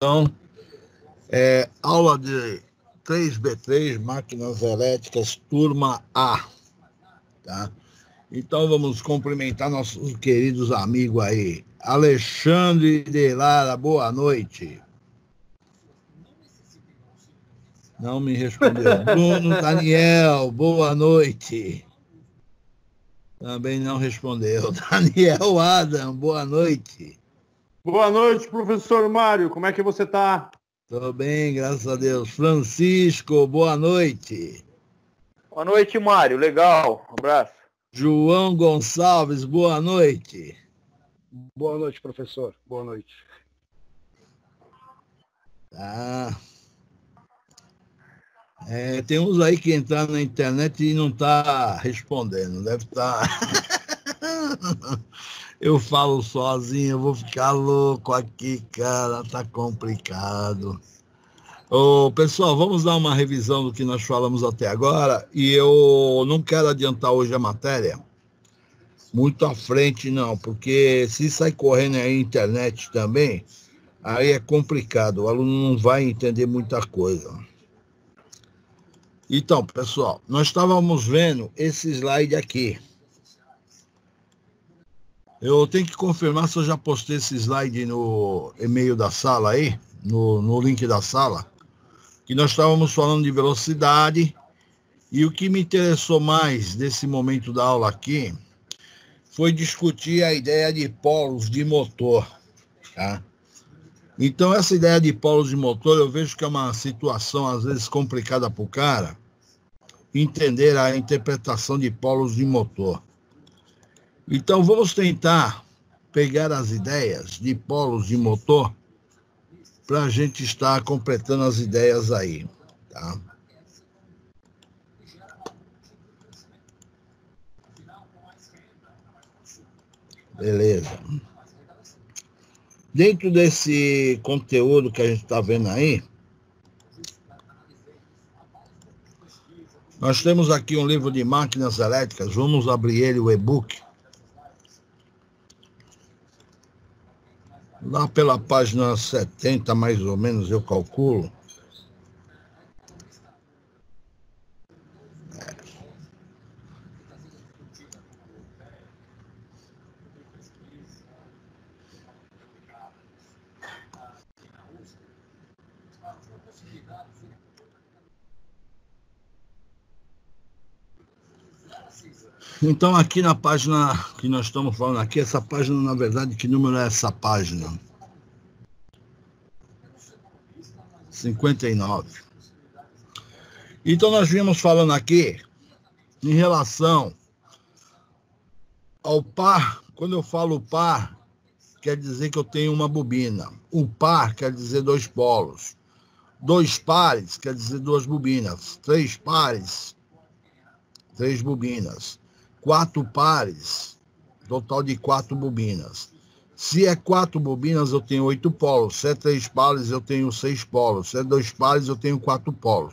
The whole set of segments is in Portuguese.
Então, aula de 3B3, máquinas elétricas, turma A, tá? Então, vamos cumprimentar nossos queridos amigos aí. Alexandre de Lara, boa noite. Não me respondeu. Bruno Daniel, boa noite. Também não respondeu. Daniel Adam, boa noite. Boa noite, professor Mário. Como é que você está? Tô bem, graças a Deus. Francisco, boa noite. Boa noite, Mário. Legal. Um abraço. João Gonçalves, boa noite. Boa noite, professor. Boa noite. Tá. Tem uns aí que entraram na internet e não tá respondendo. Deve estar. Eu falo sozinho, eu vou ficar louco aqui, cara. Tá complicado. Ô, pessoal, vamos dar uma revisão do que nós falamos até agora. E eu não quero adiantar hoje a matéria muito à frente, não, porque se sai correndo aí na internet também, aí é complicado. O aluno não vai entender muita coisa. Então, pessoal, nós estávamos vendo esse slide aqui. Eu tenho que confirmar se eu já postei esse slide no e-mail da sala aí, no link da sala, que nós estávamos falando de velocidade, e o que me interessou mais desse momento da aula aqui foi discutir a ideia de polos de motor, tá? Então, essa ideia de polos de motor, eu vejo que é uma situação, às vezes, complicada para o cara entender a interpretação de polos de motor. Então, vamos tentar pegar as ideias de polos de motor para a gente estar completando as ideias aí, tá? Beleza. Dentro desse conteúdo que a gente está vendo aí, nós temos aqui um livro de máquinas elétricas. Vamos abrir ele, o e-book. Lá pela página 70, mais ou menos, eu calculo. Então, aqui na página que nós estamos falando aqui, essa página, na verdade, que número é essa página? 59. Então, nós vimos falando aqui em relação ao par. Quando eu falo par, quer dizer que eu tenho uma bobina. O par quer dizer dois polos. Dois pares quer dizer duas bobinas. Três pares, três bobinas. Quatro pares, total de quatro bobinas. Se é quatro bobinas, eu tenho 8 polos. Se é 3 pares, eu tenho 6 polos. Se é 2 pares, eu tenho 4 polos.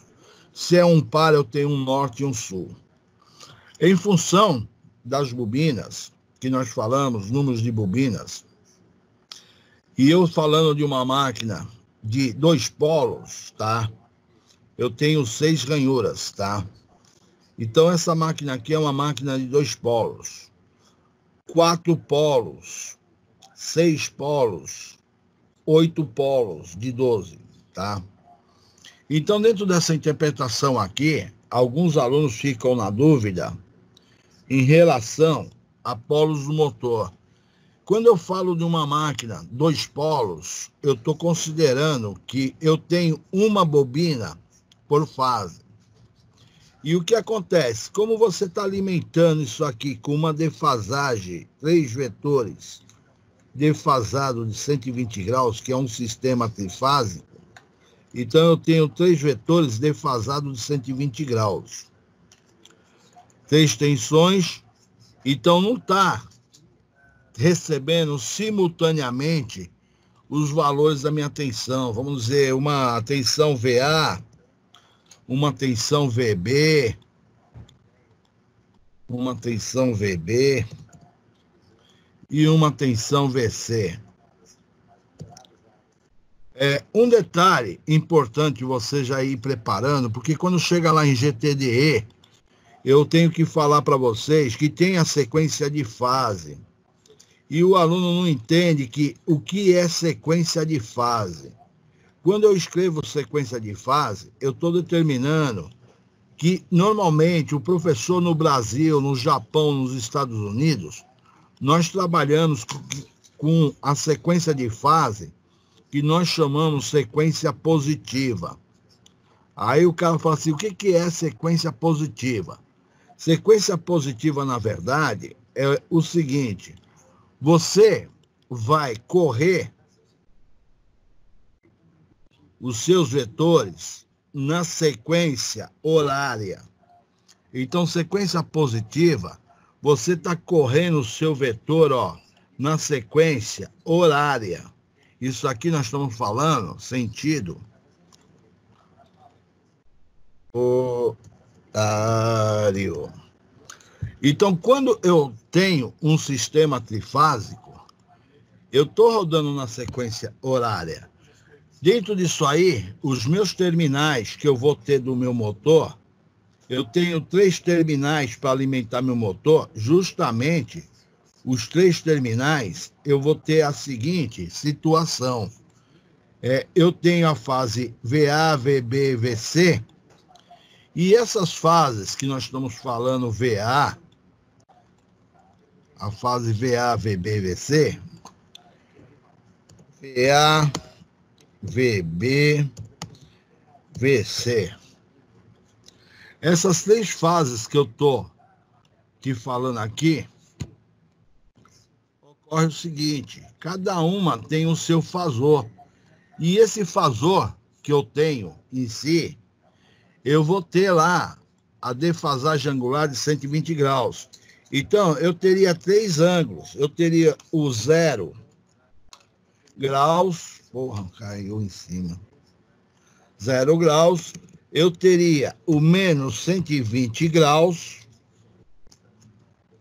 Se é um par, eu tenho um norte e um sul. Em função das bobinas, que nós falamos, números de bobinas, e eu falando de uma máquina de 2 polos, tá? Eu tenho 6 ranhuras, tá? Então, essa máquina aqui é uma máquina de 2 polos. 4 polos. 6 polos, 8 polos de 12, tá? Então, dentro dessa interpretação aqui, alguns alunos ficam na dúvida em relação a polos do motor. Quando eu falo de uma máquina, 2 polos, eu estou considerando que eu tenho uma bobina por fase. E o que acontece? Como você está alimentando isso aqui com uma defasagem, 3 vetores, defasado de 120 graus, que é um sistema trifásico, então eu tenho 3 vetores defasados de 120 graus. 3 tensões, então não está recebendo simultaneamente os valores da minha tensão. Vamos dizer, uma tensão VA, uma tensão VB, uma tensão VB e uma tensão VC. Um detalhe importante você já ir preparando, porque quando chega lá em GTDE, eu tenho que falar para vocês que tem a sequência de fase. E o aluno não entende o que é sequência de fase. Quando eu escrevo sequência de fase, eu estou determinando que, normalmente, o professor no Brasil, no Japão, nos Estados Unidos, nós trabalhamos com a sequência de fase que nós chamamos sequência positiva. Aí o cara fala assim, o que é sequência positiva? Sequência positiva, na verdade, é o seguinte: você vai correr os seus vetores na sequência horária. Então, sequência positiva, você está correndo o seu vetor, na sequência horária. Isso aqui nós estamos falando sentido horário. Então, quando eu tenho um sistema trifásico, eu estou rodando na sequência horária. Dentro disso aí, os meus terminais que eu vou ter do meu motor, eu tenho 3 terminais para alimentar meu motor. Justamente, os 3 terminais, eu vou ter a seguinte situação. Eu tenho a fase VA, VB, VC, e essas fases que nós estamos falando, VA, a fase VA, VB, VC, VA, VB, VC. Essas 3 fases que eu estou te falando aqui, ocorre o seguinte: cada uma tem o seu fasor. E esse fasor que eu tenho em si, eu vou ter lá a defasagem angular de 120 graus. Então, eu teria 3 ângulos. Eu teria o 0 graus. Porra, caiu em cima. 0 graus. Eu teria o menos 120 graus.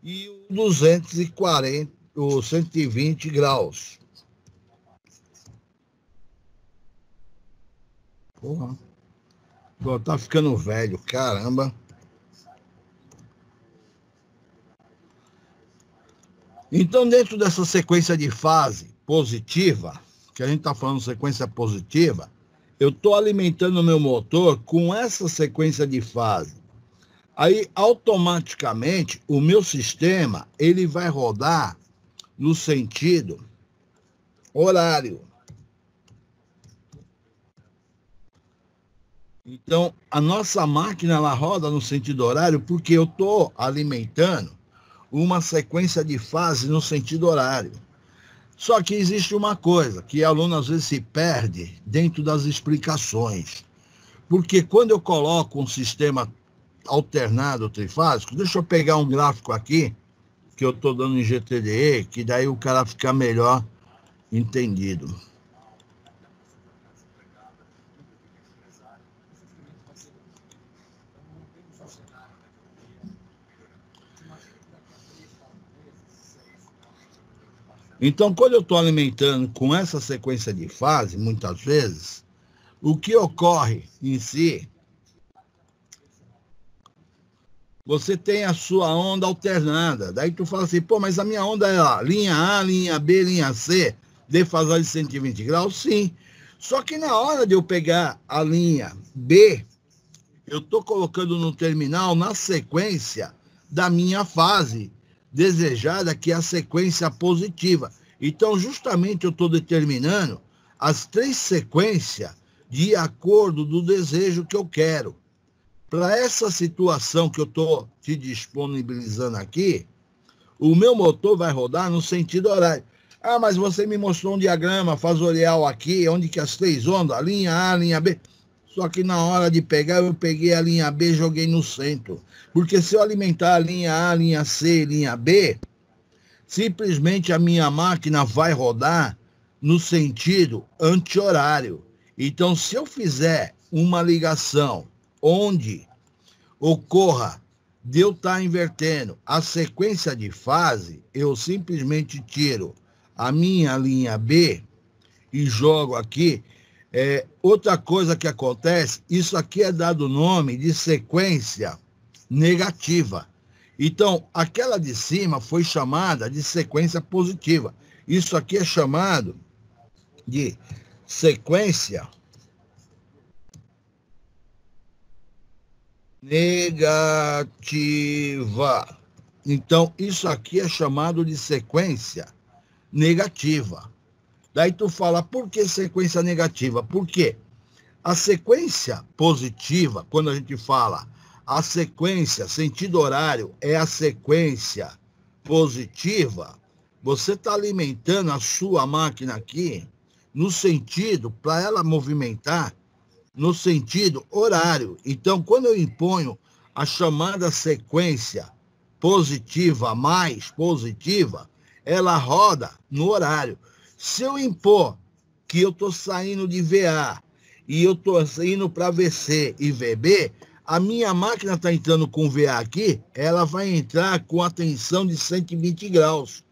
E o 240, o 120 graus. Porra. Pô, tá ficando velho, caramba. Então, dentro dessa sequência de fase positiva, que a gente está falando sequência positiva, eu estou alimentando o meu motor com essa sequência de fase. Aí, automaticamente, o meu sistema, ele vai rodar no sentido horário. Então, a nossa máquina, ela roda no sentido horário porque eu estou alimentando uma sequência de fase no sentido horário. Só que existe uma coisa, que o aluno às vezes se perde dentro das explicações. Porque quando eu coloco um sistema alternado trifásico, deixa eu pegar um gráfico aqui, que eu estou dando em GTDE, que daí o cara fica melhor entendido. Então, quando eu estou alimentando com essa sequência de fase, muitas vezes, o que ocorre em si, você tem a sua onda alternada. Daí tu fala assim, pô, mas a minha onda é lá, linha A, linha B, linha C, defasagem de 120 graus? Sim. Só que na hora de eu pegar a linha B, eu estou colocando no terminal na sequência da minha fase desejada, que é a sequência positiva. Então, justamente, eu estou determinando as 3 sequências de acordo do desejo que eu quero. Para essa situação que eu estou te disponibilizando aqui, o meu motor vai rodar no sentido horário. Ah, mas você me mostrou um diagrama fasorial aqui, onde que as 3 ondas, linha A, linha B... Só que na hora de pegar, eu peguei a linha B e joguei no centro. Porque se eu alimentar a linha A, linha C, linha B, simplesmente a minha máquina vai rodar no sentido anti-horário. Então, se eu fizer uma ligação onde ocorra de eu estar invertendo a sequência de fase, eu simplesmente tiro a minha linha B e jogo aqui. Outra coisa que acontece, isso aqui é dado o nome de sequência negativa. Então, aquela de cima foi chamada de sequência positiva. Isso aqui é chamado de sequência negativa. Então, isso aqui é chamado de sequência negativa. Daí tu fala, por que sequência negativa? Por quê? A sequência positiva, quando a gente fala a sequência, sentido horário, é a sequência positiva, você está alimentando a sua máquina aqui no sentido, para ela movimentar, no sentido horário. Então, quando eu imponho a chamada sequência positiva mais positiva, ela roda no horário. Se eu impor que eu estou saindo de VA e eu estou indo para VC e VB, a minha máquina está entrando com VA aqui, ela vai entrar com a tensão de 120 graus.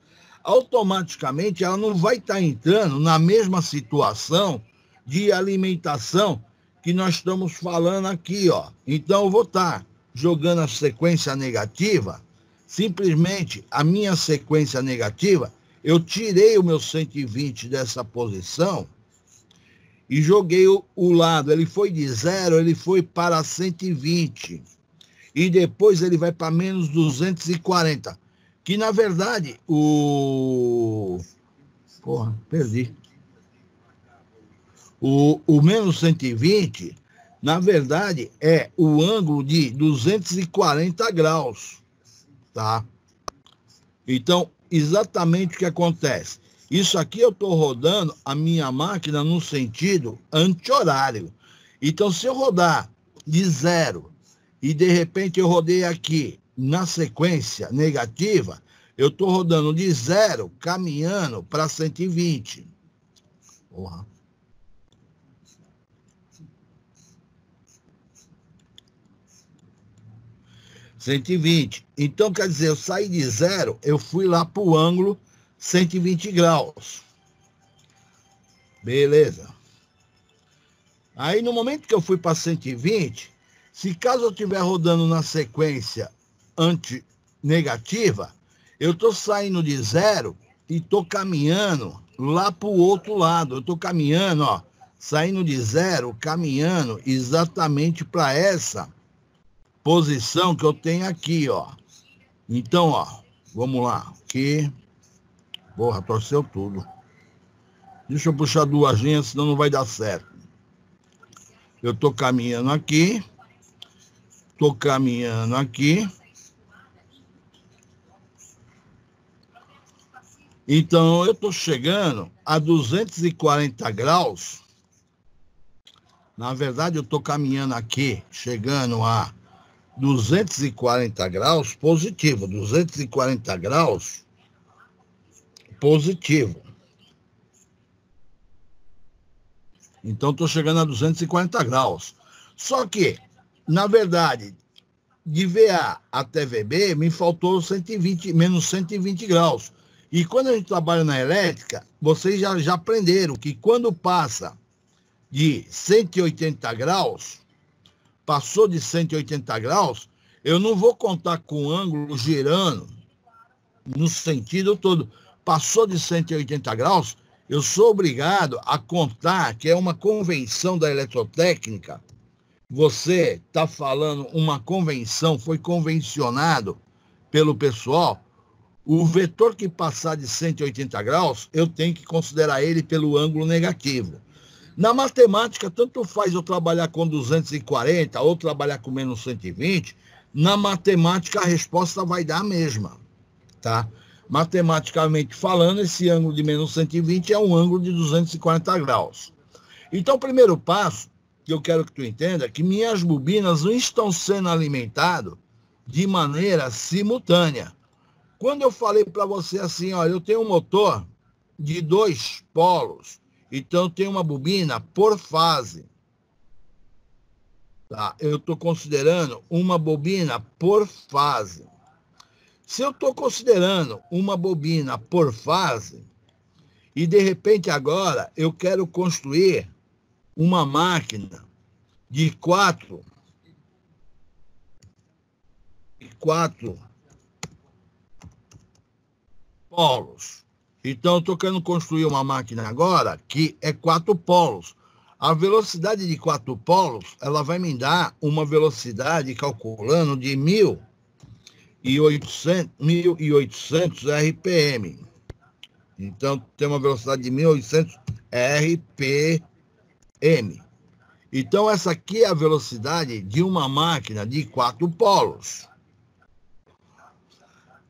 Automaticamente, ela não vai estar entrando na mesma situação de alimentação que nós estamos falando aqui, ó. Então, eu vou estar jogando a sequência negativa, simplesmente a minha sequência negativa, eu tirei o meu 120 dessa posição e joguei o lado. Ele foi de 0, ele foi para 120. E depois ele vai para menos 240. Que, na verdade, perdi. O menos 120, na verdade, é o ângulo de 240 graus. Tá? Então, exatamente o que acontece. Isso aqui eu estou rodando a minha máquina no sentido anti-horário. Então, se eu rodar de 0 e de repente eu rodei aqui na sequência negativa, eu estou rodando de 0 caminhando para 120. Porra. Então, quer dizer, eu saí de 0, eu fui lá para o ângulo 120 graus. Beleza. Aí, no momento que eu fui para 120, se caso eu estiver rodando na sequência anti-negativa, eu estou saindo de 0 e estou caminhando lá para o outro lado. Eu estou caminhando, ó, saindo de 0, caminhando exatamente para essa posição que eu tenho aqui, ó. Então, ó, vamos lá. Aqui. Porra, torceu tudo. Deixa eu puxar duas linhas, senão não vai dar certo. Eu tô caminhando aqui. Tô caminhando aqui. Então, eu tô chegando a 240 graus. Na verdade, eu tô caminhando aqui, chegando a 240 graus positivo, 240 graus positivo. Então, estou chegando a 240 graus. Só que, na verdade, de VA até VB, me faltou 120, menos 120 graus. E quando a gente trabalha na elétrica, vocês já aprenderam que quando passa de 180 graus, passou de 180 graus, eu não vou contar com o ângulo girando no sentido todo. Passou de 180 graus, eu sou obrigado a contar, que é uma convenção da eletrotécnica. Você está falando uma convenção, foi convencionado pelo pessoal. O vetor que passar de 180 graus, eu tenho que considerar ele pelo ângulo negativo. Na matemática, tanto faz eu trabalhar com 240 ou trabalhar com menos 120, na matemática a resposta vai dar a mesma, tá? Matematicamente falando, esse ângulo de menos 120 é um ângulo de 240 graus. Então, o primeiro passo que eu quero que tu entenda é que minhas bobinas não estão sendo alimentadas de maneira simultânea. Quando eu falei para você assim, ó, eu tenho um motor de 2 polos, então tem uma bobina por fase. Tá? Eu estou considerando uma bobina por fase. Se eu estou considerando uma bobina por fase, e de repente agora eu quero construir uma máquina de quatro polos. Então, eu estou querendo construir uma máquina agora que é 4 polos. A velocidade de 4 polos, ela vai me dar uma velocidade, calculando, de 1.800 RPM. Então, tem uma velocidade de 1.800 RPM. Então, essa aqui é a velocidade de uma máquina de 4 polos.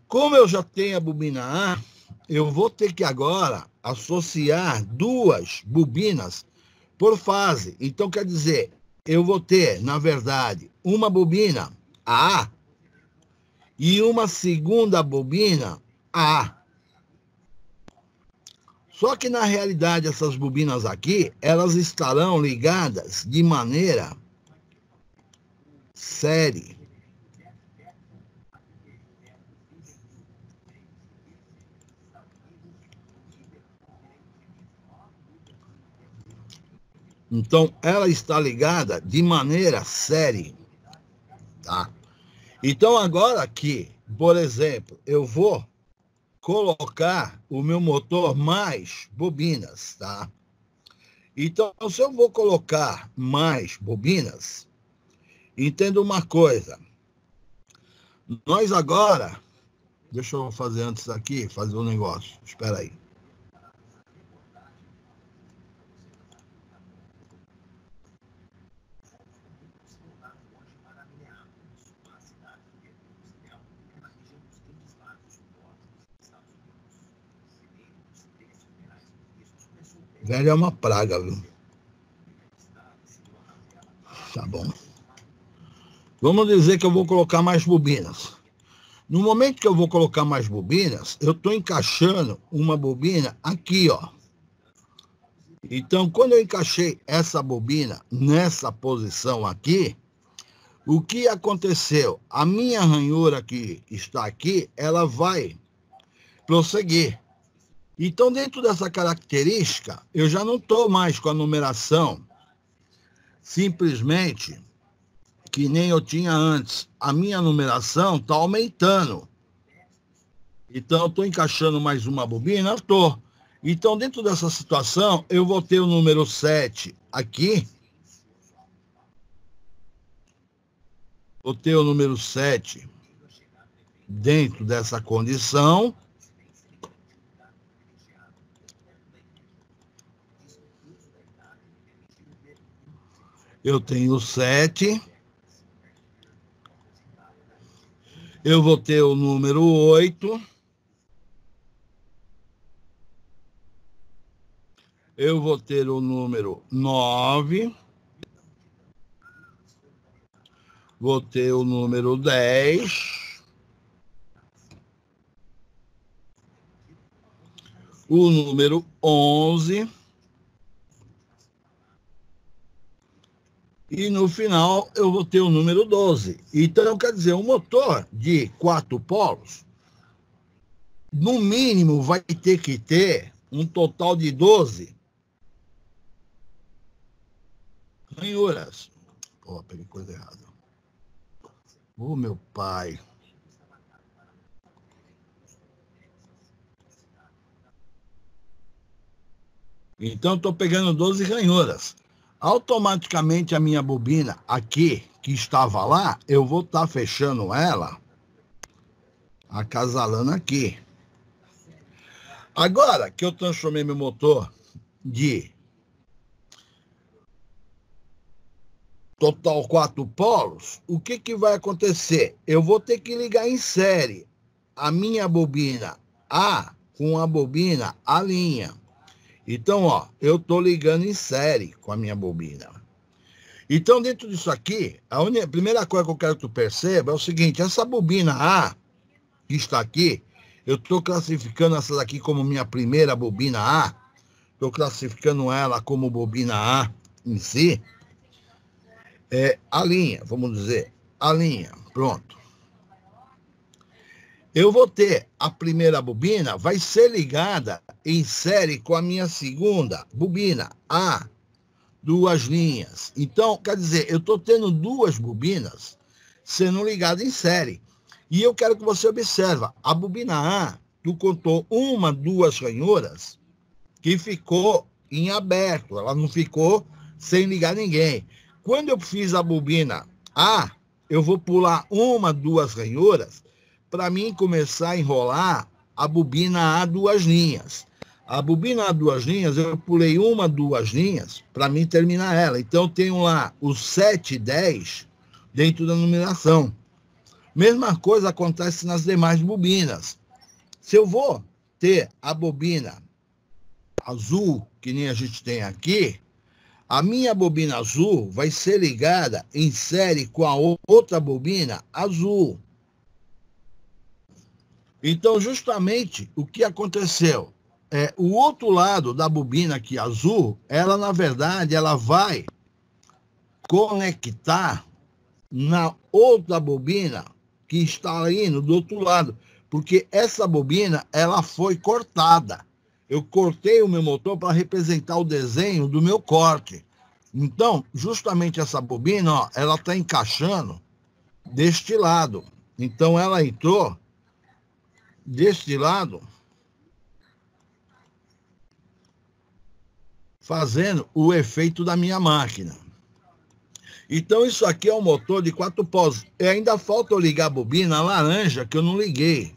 Como eu já tenho a bobina A, eu vou ter que agora associar 2 bobinas por fase. Então, quer dizer, eu vou ter, na verdade, uma bobina A e uma segunda bobina A. Só que, na realidade, essas bobinas aqui, elas estarão ligadas de maneira série. Então, ela está ligada de maneira série, tá? Então, agora aqui, por exemplo, eu vou colocar o meu motor mais bobinas, tá? Então, se eu vou colocar mais bobinas, entenda uma coisa. Nós agora, deixa eu fazer antes aqui, fazer um negócio, espera aí. Velho é uma praga, viu? Tá bom. Vamos dizer que eu vou colocar mais bobinas. No momento que eu vou colocar mais bobinas, eu estou encaixando uma bobina aqui, ó. Então, quando eu encaixei essa bobina nessa posição aqui, o que aconteceu? A minha ranhura que está aqui, ela vai prosseguir. Então, dentro dessa característica, eu já não estou mais com a numeração simplesmente que nem eu tinha antes. A minha numeração está aumentando. Então, eu estou encaixando mais uma bobina? Eu estou. Então, dentro dessa situação, eu vou ter o número 7 aqui. Vou ter o número 7 dentro dessa condição. Eu tenho 7. Eu vou ter o número 8. Eu vou ter o número 9. Vou ter o número 10. O número 11. E no final eu vou ter o número 12. Então, quer dizer, um motor de 4 polos, no mínimo, vai ter que ter um total de 12 ranhuras. Pô, peguei coisa errada. Ô, meu pai. Então, estou pegando 12 ranhuras. Automaticamente, a minha bobina aqui, que estava lá, eu vou estar fechando ela, acasalando aqui. Agora que eu transformei meu motor de total 4 polos, o que vai acontecer? Eu vou ter que ligar em série a minha bobina A com a bobina A'. Então, ó, eu estou ligando em série com a minha bobina. Então, dentro disso aqui, a primeira coisa que eu quero que tu perceba é o seguinte: essa bobina A, que está aqui, eu estou classificando essa daqui como minha primeira bobina A. Estou classificando ela como bobina A em si. É a linha, vamos dizer, a linha, pronto. Eu vou ter a primeira bobina, vai ser ligada em série com a minha segunda bobina A. duas linhas. Então, quer dizer, eu estou tendo duas bobinas sendo ligadas em série. E eu quero que você observe, a bobina A, tu contou uma, duas ranhuras que ficou em aberto, ela não ficou sem ligar ninguém. Quando eu fiz a bobina A, eu vou pular uma, duas ranhuras para mim começar a enrolar a bobina A duas linhas. A bobina A duas linhas, eu pulei uma, duas linhas para mim terminar ela. Então, eu tenho lá os 7 e 10 dentro da numeração. Mesma coisa acontece nas demais bobinas. Se eu vou ter a bobina azul, que nem a gente tem aqui, a minha bobina azul vai ser ligada em série com a outra bobina azul. Então, justamente, o que aconteceu? O outro lado da bobina aqui azul, ela, na verdade, ela vai conectar na outra bobina que está indo do outro lado, porque essa bobina, ela foi cortada. Eu cortei o meu motor para representar o desenho do meu corte. Então, justamente essa bobina, ó, ela está encaixando deste lado. Então, ela entrou deste lado, fazendo o efeito da minha máquina. Então, isso aqui é um motor de 4 polos. E ainda falta eu ligar a bobina laranja, que eu não liguei.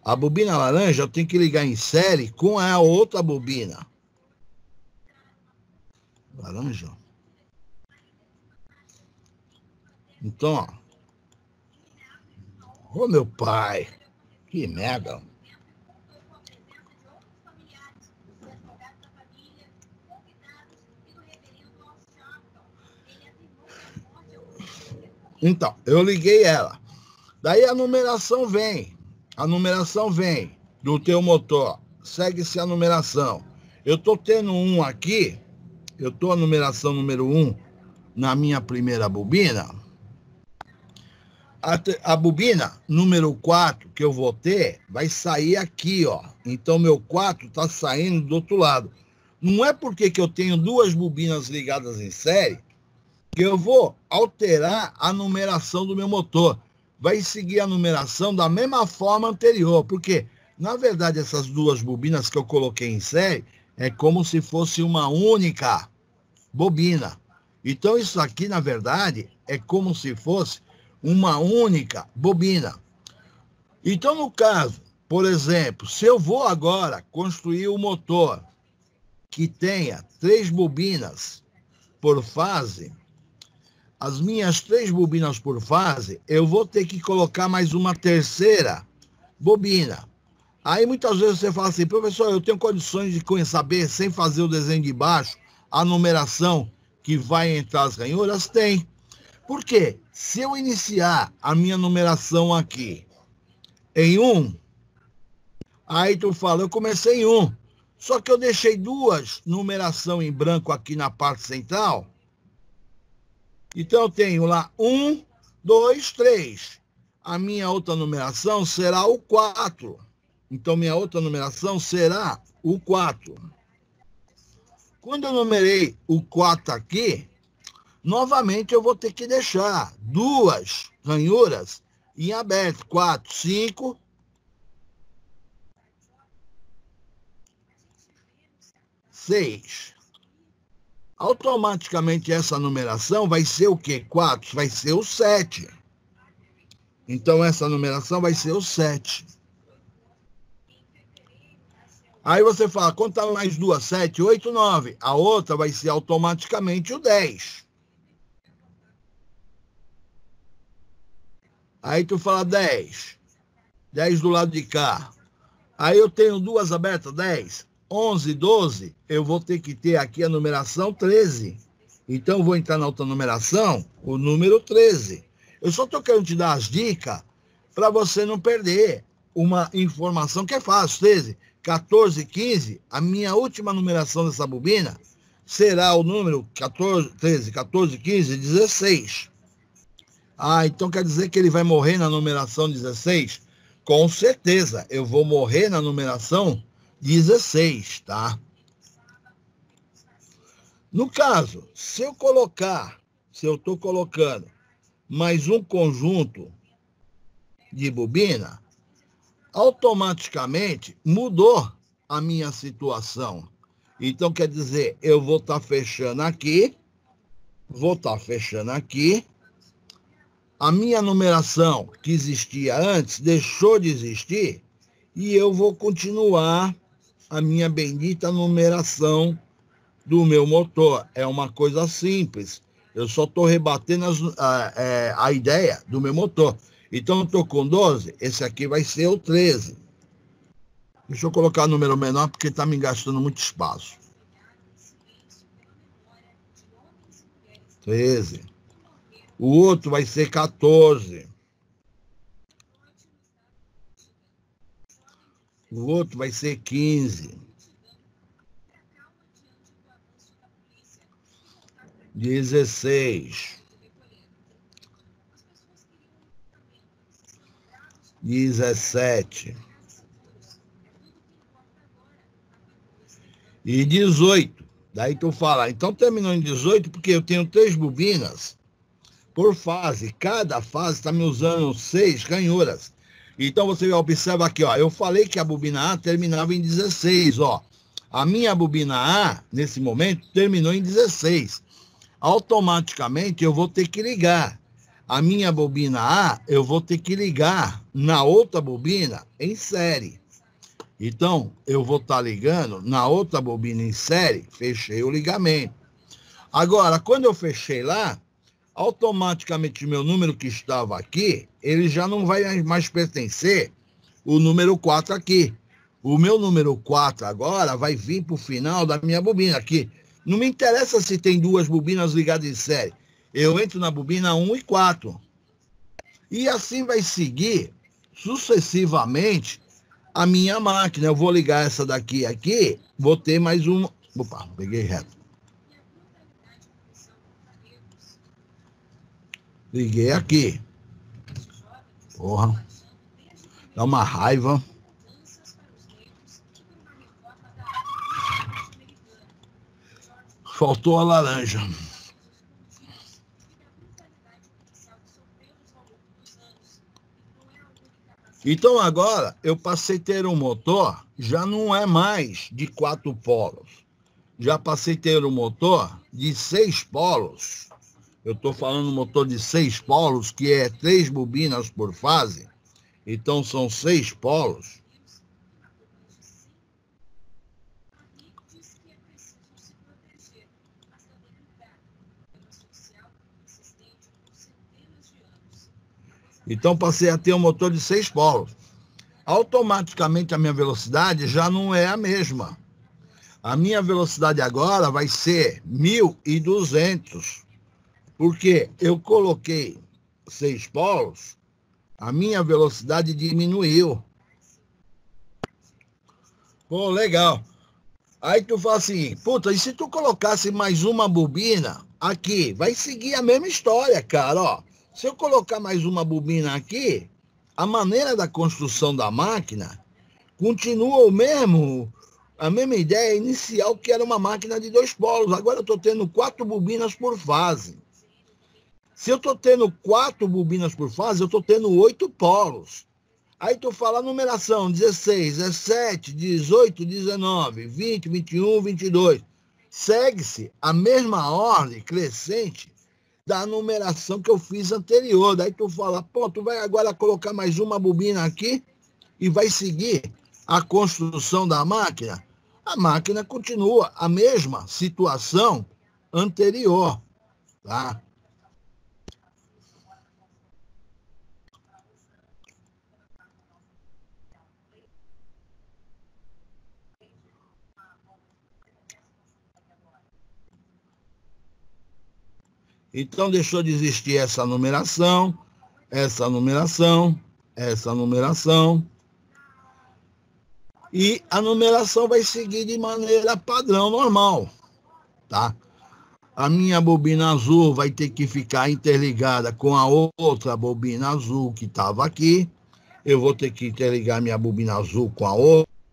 A bobina laranja eu tenho que ligar em série com a outra bobina. Laranja. Então, ó. Ô, meu pai. Que merda. Então, eu liguei ela. Daí a numeração vem. A numeração vem do teu motor. Segue-se a numeração. Eu estou tendo um aqui. Eu estou a numeração número 1 na minha primeira bobina. A bobina número 4 que eu vou ter vai sair aqui, ó. Então, meu 4 está saindo do outro lado. Não é porque que eu tenho duas bobinas ligadas em série que eu vou alterar a numeração do meu motor. Vai seguir a numeração da mesma forma anterior, porque, na verdade, essas duas bobinas que eu coloquei em série é como se fosse uma única bobina. Então, isso aqui, na verdade, é como se fosse uma única bobina. Então, no caso, por exemplo, se eu vou agora construir um motor que tenha 3 bobinas por fase, as minhas 3 bobinas por fase, eu vou ter que colocar mais uma terceira bobina. Aí muitas vezes você fala assim, professor, eu tenho condições de saber, sem fazer o desenho de baixo, a numeração que vai entrar as ranhuras? Tem. Por quê? Se eu iniciar a minha numeração aqui em 1, aí tu fala, eu comecei em 1, só que eu deixei 2 numeração em branco aqui na parte central. Então, eu tenho lá 1, 2, 3. A minha outra numeração será o 4. Então, minha outra numeração será o 4. Quando eu numerei o 4 aqui, novamente eu vou ter que deixar 2 ranhuras em aberto. 4, 5. 6. Automaticamente essa numeração vai ser o quê? 4, vai ser o 7. Então essa numeração vai ser o 7. Aí você fala, conta mais 2, 7, 8, 9. A outra vai ser automaticamente o 10. Aí tu fala 10. 10 do lado de cá. Aí eu tenho 2 abertas, 10. 11, 12, eu vou ter que ter aqui a numeração 13. Então, eu vou entrar na outra numeração, o número 13. Eu só estou querendo te dar as dicas para você não perder uma informação que é fácil. 13, 14, 15, a minha última numeração dessa bobina será o número 14, 13, 14, 15, 16. Ah, então quer dizer que ele vai morrer na numeração 16? Com certeza, eu vou morrer na numeração 16, tá? No caso, se eu estou colocando mais um conjunto de bobina, automaticamente mudou a minha situação. Então, quer dizer, eu vou estar fechando aqui, a minha numeração que existia antes deixou de existir e eu vou continuar a minha bendita numeração do meu motor. É uma coisa simples. Eu só estou rebatendo a ideia do meu motor. Então, eu estou com 12, esse aqui vai ser o 13. Deixa eu colocar o número menor, porque está me gastando muito espaço. 13. O outro vai ser 14. O outro vai ser 15. 16. 17. E 18. Daí tu fala, então terminou em 18 porque eu tenho 3 bobinas por fase. Cada fase está me usando 6 ranhuras. Então você observa aqui, ó, eu falei que a bobina A terminava em 16, ó. A minha bobina A, nesse momento, terminou em 16. Automaticamente eu vou ter que ligar. A minha bobina A, eu vou ter que ligar na outra bobina em série. Então, eu vou estar ligando na outra bobina em série, fechei o ligamento. Agora, quando eu fechei lá, automaticamente o meu número que estava aqui, ele já não vai mais pertencer o número 4 aqui. O meu número 4 agora vai vir para o final da minha bobina aqui. Não me interessa se tem 2 bobinas ligadas em série. Eu entro na bobina 1 e 4. E assim vai seguir sucessivamente a minha máquina. Eu vou ligar essa daqui aqui, vou ter mais uma. Opa, peguei reto. Liguei aqui. Porra. Dá uma raiva. Faltou a laranja. Então agora eu passei a ter um motor, já não é mais de 4 polos. Já passei a ter um motor de 6 polos. Eu estou falando motor de 6 polos, que é 3 bobinas por fase. Então são 6 polos. Então passei a ter um motor de 6 polos. Automaticamente a minha velocidade já não é a mesma. A minha velocidade agora vai ser 1.200. Porque eu coloquei 6 polos, a minha velocidade diminuiu. Pô, legal. Aí tu fala assim, puta, e se tu colocasse mais uma bobina aqui? Vai seguir a mesma história, cara, ó. Se eu colocar mais uma bobina aqui, a maneira da construção da máquina continua a mesma ideia inicial, que era uma máquina de 2 polos. Agora eu estou tendo 4 bobinas por fase. Se eu estou tendo 4 bobinas por fase, eu estou tendo 8 polos. Aí tu fala a numeração, 16, 17, 18, 19, 20, 21, 22. Segue-se a mesma ordem crescente da numeração que eu fiz anterior. Daí tu fala, pô, tu vai agora colocar mais uma bobina aqui e vai seguir a construção da máquina? A máquina continua a mesma situação anterior, tá? Então, deixou de existir essa numeração, essa numeração, essa numeração. E a numeração vai seguir de maneira padrão, normal, tá? A minha bobina azul vai ter que ficar interligada com a outra bobina azul que estava aqui. Eu vou ter que interligar minha bobina azul com a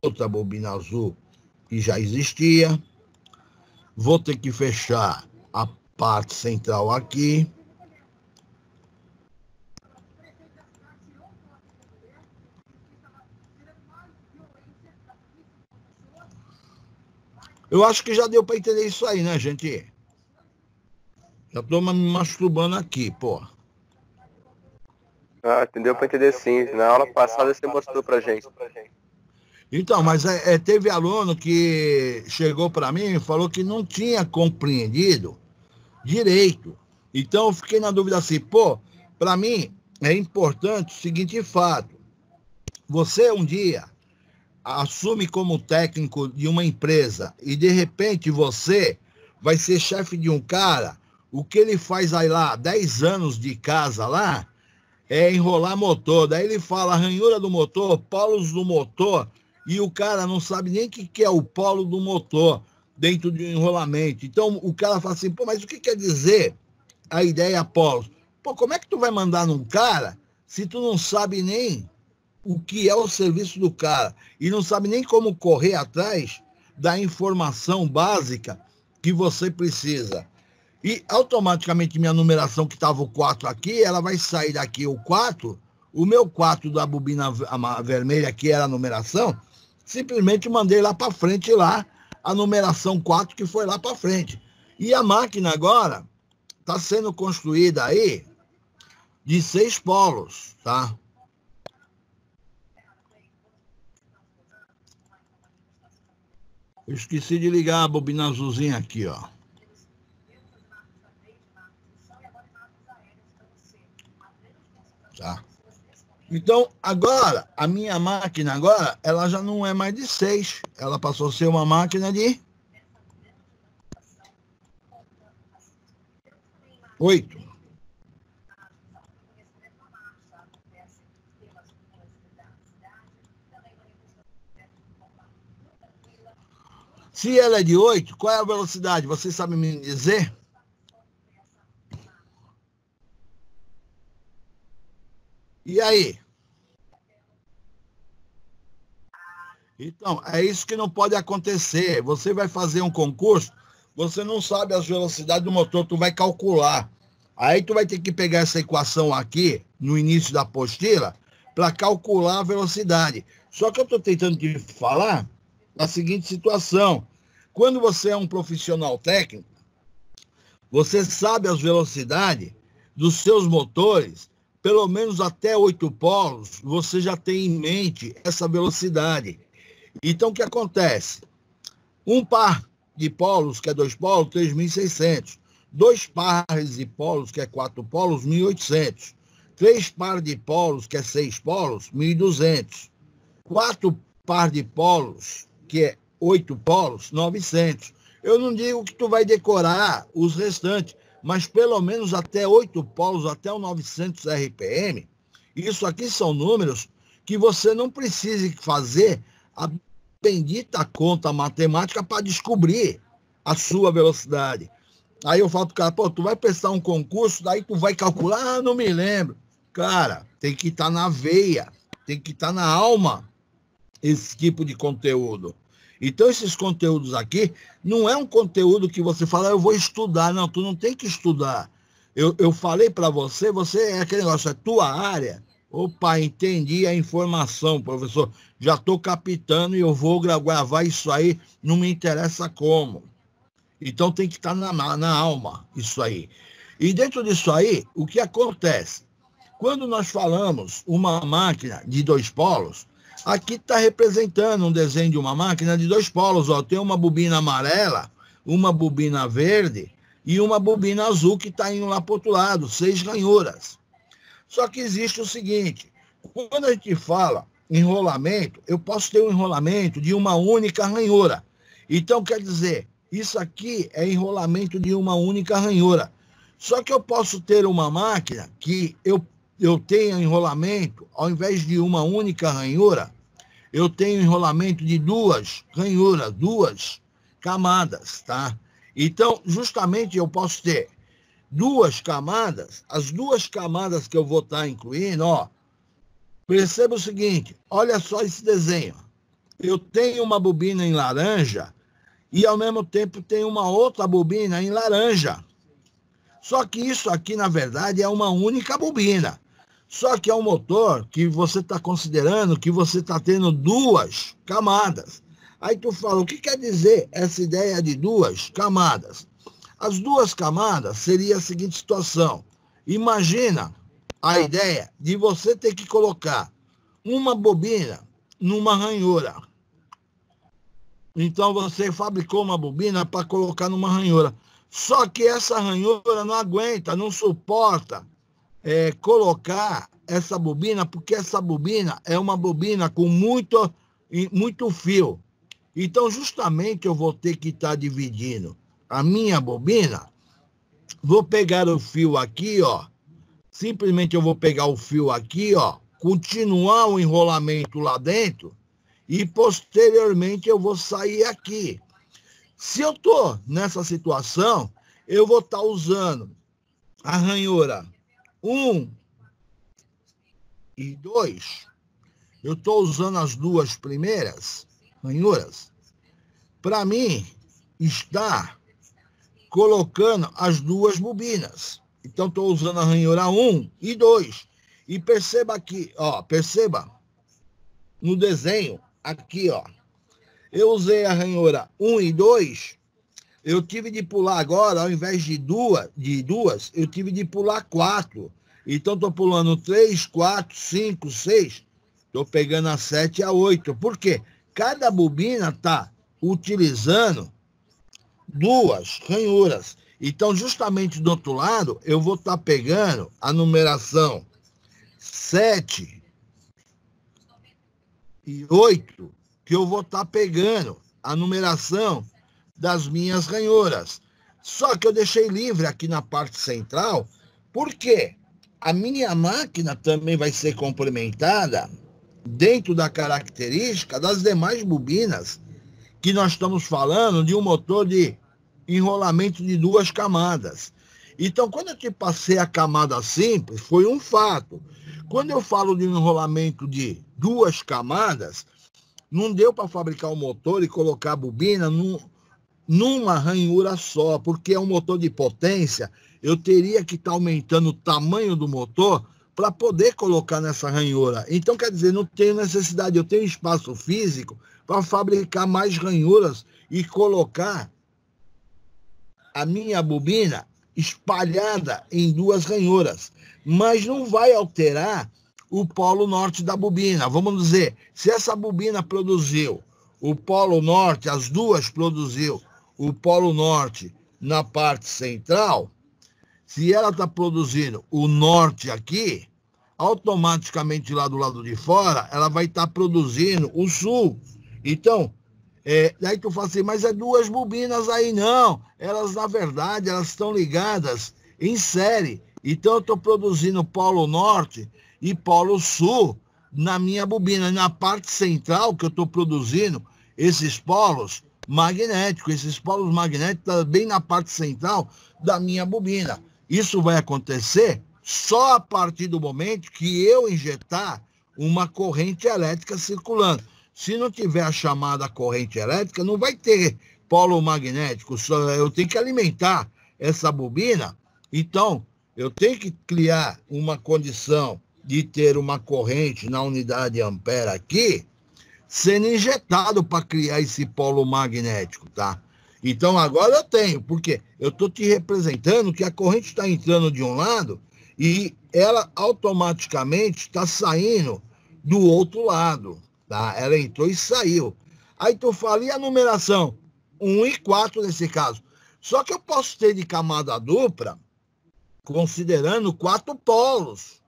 outra bobina azul que já existia. Vou ter que fechar a parte central aqui. Eu acho que já deu para entender isso aí, né, gente? Já estou me masturbando aqui, pô. Ah, entendeu para entender sim. Na aula passada você mostrou pra gente. Então, mas teve aluno que chegou para mim e falou que não tinha compreendido direito. Então, eu fiquei na dúvida assim, pô, para mim é importante o seguinte fato. Você um dia assume como técnico de uma empresa e, de repente, você vai ser chefe de um cara, o que ele faz aí lá, 10 anos de casa lá, é enrolar motor. Daí ele fala ranhura do motor, polos do motor, e o cara não sabe nem o que é o polo do motor dentro de um enrolamento. Então, o cara fala assim, pô, mas o que quer dizer a ideia polos? Pô, como é que tu vai mandar num cara se tu não sabe nem o que é o serviço do cara e não sabe nem como correr atrás da informação básica que você precisa? E automaticamente minha numeração, que estava o 4 aqui, ela vai sair daqui o 4, o meu 4 da bobina vermelha, que era a numeração, simplesmente mandei lá para frente lá a numeração 4 que foi lá para frente. E a máquina agora está sendo construída aí de 6 polos, tá? Eu esqueci de ligar a bobina azulzinha aqui, ó. Tá. Então, agora, a minha máquina agora, ela já não é mais de 6. Ela passou a ser uma máquina de 8. Se ela é de 8, qual é a velocidade? Você sabe me dizer? E aí? Então, é isso que não pode acontecer. Você vai fazer um concurso, você não sabe as velocidades do motor, tu vai calcular. Aí tu vai ter que pegar essa equação aqui, no início da apostila, para calcular a velocidade. Só que eu estou tentando te falar a seguinte situação. Quando você é um profissional técnico, você sabe as velocidades dos seus motores, pelo menos até 8 polos, você já tem em mente essa velocidade. Então, o que acontece? Um par de polos, que é 2 polos, 3.600. 2 pares de polos, que é 4 polos, 1.800. 3 pares de polos, que é 6 polos, 1.200. 4 pares de polos, que é 8 polos, 900. Eu não digo que tu vai decorar os restantes, mas pelo menos até 8 polos, até o 900 RPM. Isso aqui são números que você não precisa fazer a bendita conta matemática para descobrir a sua velocidade. Aí eu falo pro cara, pô, tu vai prestar um concurso, daí tu vai calcular, não me lembro. Cara, tem que estar na veia, tem que estar na alma esse tipo de conteúdo. Então, esses conteúdos aqui, não é um conteúdo que você fala, eu vou estudar. Não, tu não tem que estudar. Eu falei para você, é aquele negócio, é tua área. Opa, entendi a informação, professor. Já estou captando e eu vou gravar isso aí, não me interessa como. Então, tem que estar na alma isso aí. E dentro disso aí, o que acontece? Quando nós falamos uma máquina de 2 polos, aqui está representando um desenho de uma máquina de 2 polos. Ó. Tem uma bobina amarela, uma bobina verde e uma bobina azul que está indo lá para o outro lado, 6 ranhuras. Só que existe o seguinte, quando a gente fala enrolamento, eu posso ter um enrolamento de uma única ranhura. Então, quer dizer, isso aqui é enrolamento de uma única ranhura. Só que eu posso ter uma máquina que eu tenho enrolamento, ao invés de uma única ranhura, eu tenho enrolamento de 2 ranhuras, 2 camadas, tá? Então, justamente eu posso ter 2 camadas, as 2 camadas que eu vou estar incluindo, ó, perceba o seguinte, olha só esse desenho. Eu tenho uma bobina em laranja e ao mesmo tempo tem uma outra bobina em laranja. Só que isso aqui, na verdade, é uma única bobina. Só que é um motor que você está considerando que você está tendo duas camadas. Aí tu fala, o que quer dizer essa ideia de duas camadas? As duas camadas seria a seguinte situação. Imagina a ideia de você ter que colocar uma bobina numa ranhura. Então você fabricou uma bobina para colocar numa ranhura. Só que essa ranhura não aguenta, não suporta colocar essa bobina, porque essa bobina é uma bobina com muito fio. Então, justamente, eu vou ter que estar dividindo a minha bobina. Vou pegar o fio aqui, ó. Simplesmente eu vou pegar o fio aqui, ó. Continuar o enrolamento lá dentro. E, posteriormente, eu vou sair aqui. Se eu estou nessa situação, eu vou estar usando a ranhura 1 e 2. Eu estou usando as duas primeiras ranhuras para mim estar colocando as duas bobinas. Então, estou usando a ranhura 1 e 2. E perceba aqui, ó, perceba no desenho, aqui, ó. Eu usei a ranhura 1 e 2, eu tive de pular agora, ao invés de duas, eu tive de pular 4. Então, estou pulando 3, 4, 5, 6. Estou pegando a 7 e a 8. Por quê? Cada bobina está utilizando duas ranhuras. Então, justamente do outro lado, eu vou estar pegando a numeração 7 e 8, que eu vou estar pegando a numeração das minhas ranhuras. Só que eu deixei livre aqui na parte central, porque a minha máquina também vai ser complementada dentro da característica das demais bobinas, que nós estamos falando de um motor de enrolamento de duas camadas. Então, quando eu te passei a camada simples, foi um fato. Quando eu falo de um enrolamento de duas camadas, não deu para fabricar o motor e colocar a bobina numa ranhura só, porque é um motor de potência, eu teria que estar aumentando o tamanho do motor para poder colocar nessa ranhura. Então, quer dizer, não tenho necessidade, eu tenho espaço físico para fabricar mais ranhuras e colocar a minha bobina espalhada em duas ranhuras. Mas não vai alterar o polo norte da bobina. Vamos dizer, se essa bobina produziu o polo norte, as duas produziu o polo norte na parte central, se ela está produzindo o norte aqui, automaticamente lá do lado de fora, ela vai estar produzindo o sul. Então, daí tu fala assim, mas é duas bobinas aí, não. Elas, na verdade, elas estão ligadas em série. Então, eu estou produzindo polo norte e polo sul na minha bobina. Na parte central que eu estou produzindo esses polos magnéticos. Esses polos magnéticos estão bem na parte central da minha bobina. Isso vai acontecer só a partir do momento que eu injetar uma corrente elétrica circulando. Se não tiver a chamada corrente elétrica, não vai ter polo magnético. Só eu tenho que alimentar essa bobina. Então, eu tenho que criar uma condição de ter uma corrente na unidade ampere aqui, sendo injetado para criar esse polo magnético, tá? Então, agora eu tenho, porque eu estou te representando que a corrente está entrando de um lado e ela automaticamente está saindo do outro lado, tá? Ela entrou e saiu. Aí tu fala, e a numeração? 1 e 4 nesse caso. Só que eu posso ter de camada dupla, considerando 4 polos.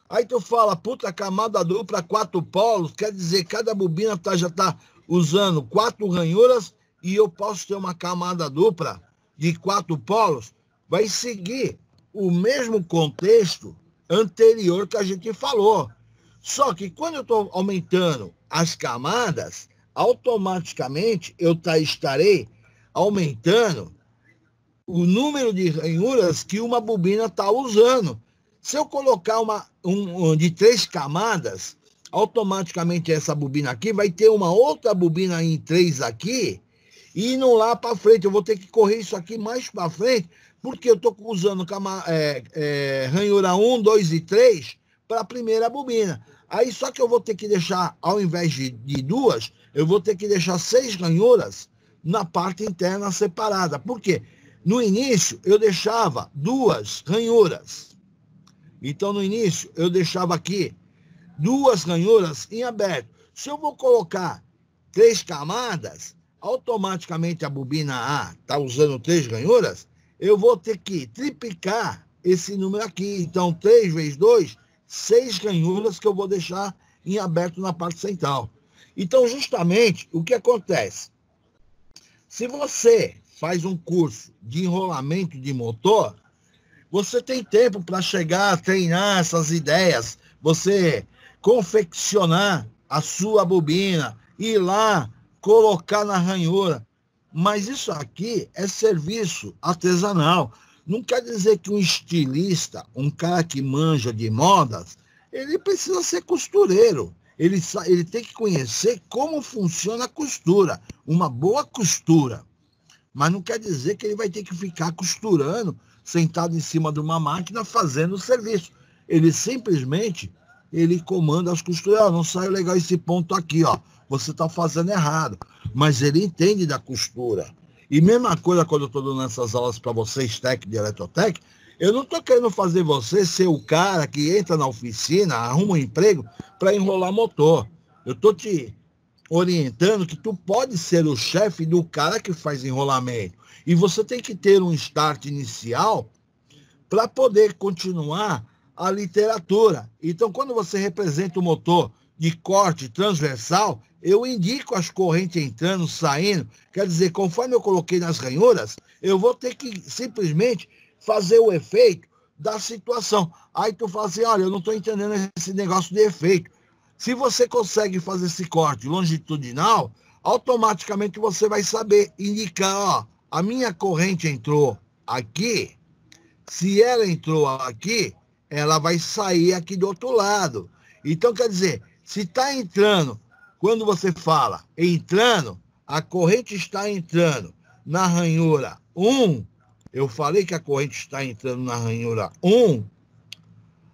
Aí tu fala, puta, camada dupla, 4 polos, quer dizer, cada bobina já está usando 4 ranhuras e eu posso ter uma camada dupla de 4 polos. Vai seguir o mesmo contexto anterior que a gente falou. Só que quando eu estou aumentando as camadas, automaticamente eu estarei aumentando o número de ranhuras que uma bobina está usando. Se eu colocar de 3 camadas, automaticamente essa bobina aqui vai ter uma outra bobina em 3 aqui, e indo lá para frente. Eu vou ter que correr isso aqui mais para frente, porque eu estou usando ranhura 1, 2 e 3 para a primeira bobina. Aí só que eu vou ter que deixar, ao invés de 2, eu vou ter que deixar 6 ranhuras na parte interna separada. Por quê? No início, eu deixava 2 ranhuras. Então, no início, eu deixava aqui 2 ranhuras em aberto. Se eu vou colocar 3 camadas, automaticamente a bobina A está usando 3 ranhuras, eu vou ter que triplicar esse número aqui. Então, 3 vezes 2, 6 ranhuras que eu vou deixar em aberto na parte central. Então, justamente, o que acontece? Se você faz um curso de enrolamento de motor, você tem tempo para chegar a treinar essas ideias, você confeccionar a sua bobina, ir lá, colocar na ranhura. Mas isso aqui é serviço artesanal. Não quer dizer que um estilista, um cara que manja de modas, ele precisa ser costureiro. Ele tem que conhecer como funciona a costura, uma boa costura. Mas não quer dizer que ele vai ter que ficar costurando, sentado em cima de uma máquina, fazendo o serviço. Ele simplesmente, ele comanda as costuras. Não saiu legal esse ponto aqui, ó. Você está fazendo errado. Mas ele entende da costura. E mesma coisa quando eu estou dando essas aulas para vocês, técnico de eletrotec, eu não estou querendo fazer você ser o cara que entra na oficina, arruma um emprego para enrolar motor. Eu estou te orientando que tu pode ser o chefe do cara que faz enrolamento. E você tem que ter um start inicial para poder continuar a literatura. Então, quando você representa o motor de corte transversal, eu indico as correntes entrando, saindo. Quer dizer, conforme eu coloquei nas ranhuras, eu vou ter que simplesmente fazer o efeito da situação. Aí tu fala assim, olha, eu não estou entendendo esse negócio de efeito. Se você consegue fazer esse corte longitudinal, automaticamente você vai saber indicar, ó, a minha corrente entrou aqui, se ela entrou aqui, ela vai sair aqui do outro lado. Então, quer dizer, se está entrando, quando você fala entrando, a corrente está entrando na ranhura 1, eu falei que a corrente está entrando na ranhura 1,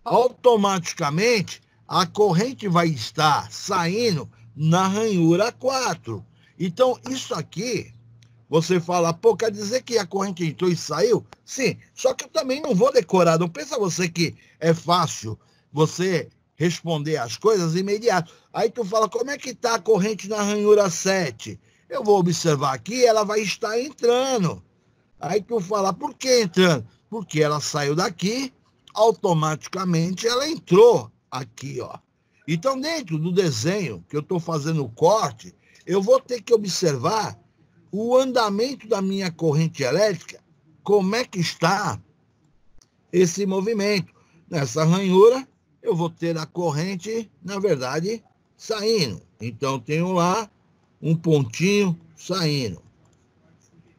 automaticamente a corrente vai estar saindo na ranhura 4. Então, isso aqui, você fala, pô, quer dizer que a corrente entrou e saiu? Sim, só que eu também não vou decorar. Não pensa você que é fácil você responder as coisas imediato. Aí tu fala, como é que está a corrente na ranhura 7? Eu vou observar aqui, ela vai estar entrando. Aí tu fala, por que entrando? Porque ela saiu daqui, automaticamente ela entrou aqui, ó. Então, dentro do desenho que eu estou fazendo o corte, eu vou ter que observar o andamento da minha corrente elétrica, como é que está esse movimento. Nessa ranhura, eu vou ter a corrente, na verdade, saindo. Então, eu tenho lá um pontinho saindo.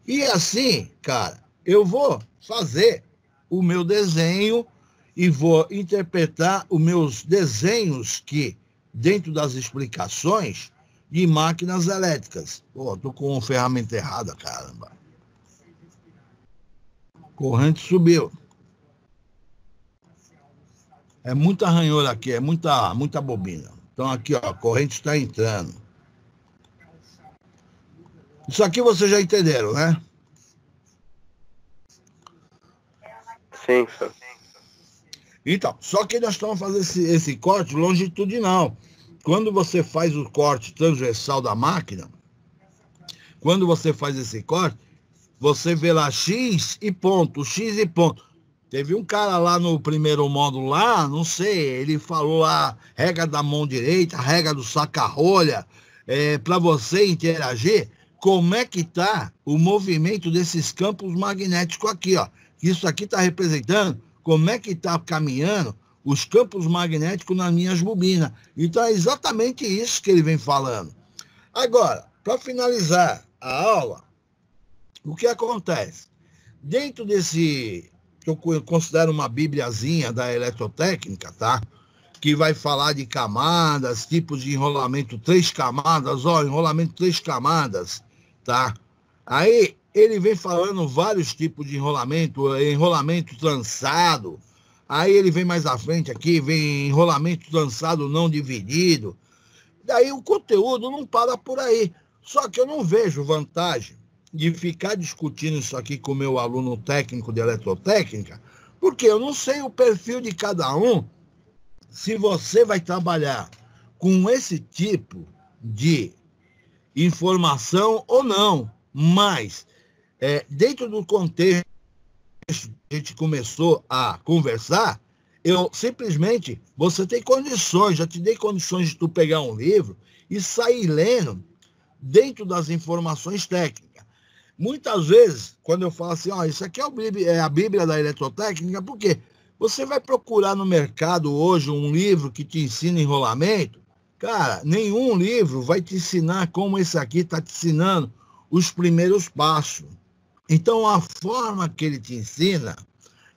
E assim, cara, eu vou fazer o meu desenho e vou interpretar os meus desenhos que, dentro das explicações de máquinas elétricas. Pô, tô com uma ferramenta errada, caramba. Corrente subiu. É muita ranhura aqui, é muita bobina. Então aqui, ó, a corrente está entrando. Isso aqui vocês já entenderam, né? Sim, senhor. Então, só que nós estamos fazendo esse corte longitudinal. Quando você faz o corte transversal da máquina, quando você faz esse corte, você vê lá X e ponto, X e ponto. Teve um cara lá no primeiro módulo lá, não sei, ele falou lá, regra da mão direita, regra do saca-rolha, para você interagir, como é que está o movimento desses campos magnéticos aqui, ó. Isso aqui está representando como é que está caminhando os campos magnéticos nas minhas bobinas. Então, é exatamente isso que ele vem falando. Agora, para finalizar a aula, o que acontece? Dentro desse, que eu considero uma bibliazinha da eletrotécnica, tá? Que vai falar de camadas, tipos de enrolamento 3 camadas, ó, enrolamento 3 camadas, tá? Aí ele vem falando vários tipos de enrolamento trançado. Aí ele vem mais à frente aqui, vem enrolamento trançado não dividido. Daí o conteúdo não para por aí. Só que eu não vejo vantagem de ficar discutindo isso aqui com o meu aluno técnico de eletrotécnica, porque eu não sei o perfil de cada um, se você vai trabalhar com esse tipo de informação ou não. Mas, dentro do contexto que a gente começou a conversar, eu simplesmente, você tem condições, já te dei condições de tu pegar um livro e sair lendo dentro das informações técnicas. Muitas vezes, quando eu falo assim, isso aqui é a Bíblia da eletrotécnica, por quê? Você vai procurar no mercado hoje um livro que te ensina enrolamento, cara, nenhum livro vai te ensinar como esse aqui está te ensinando os primeiros passos. Então, a forma que ele te ensina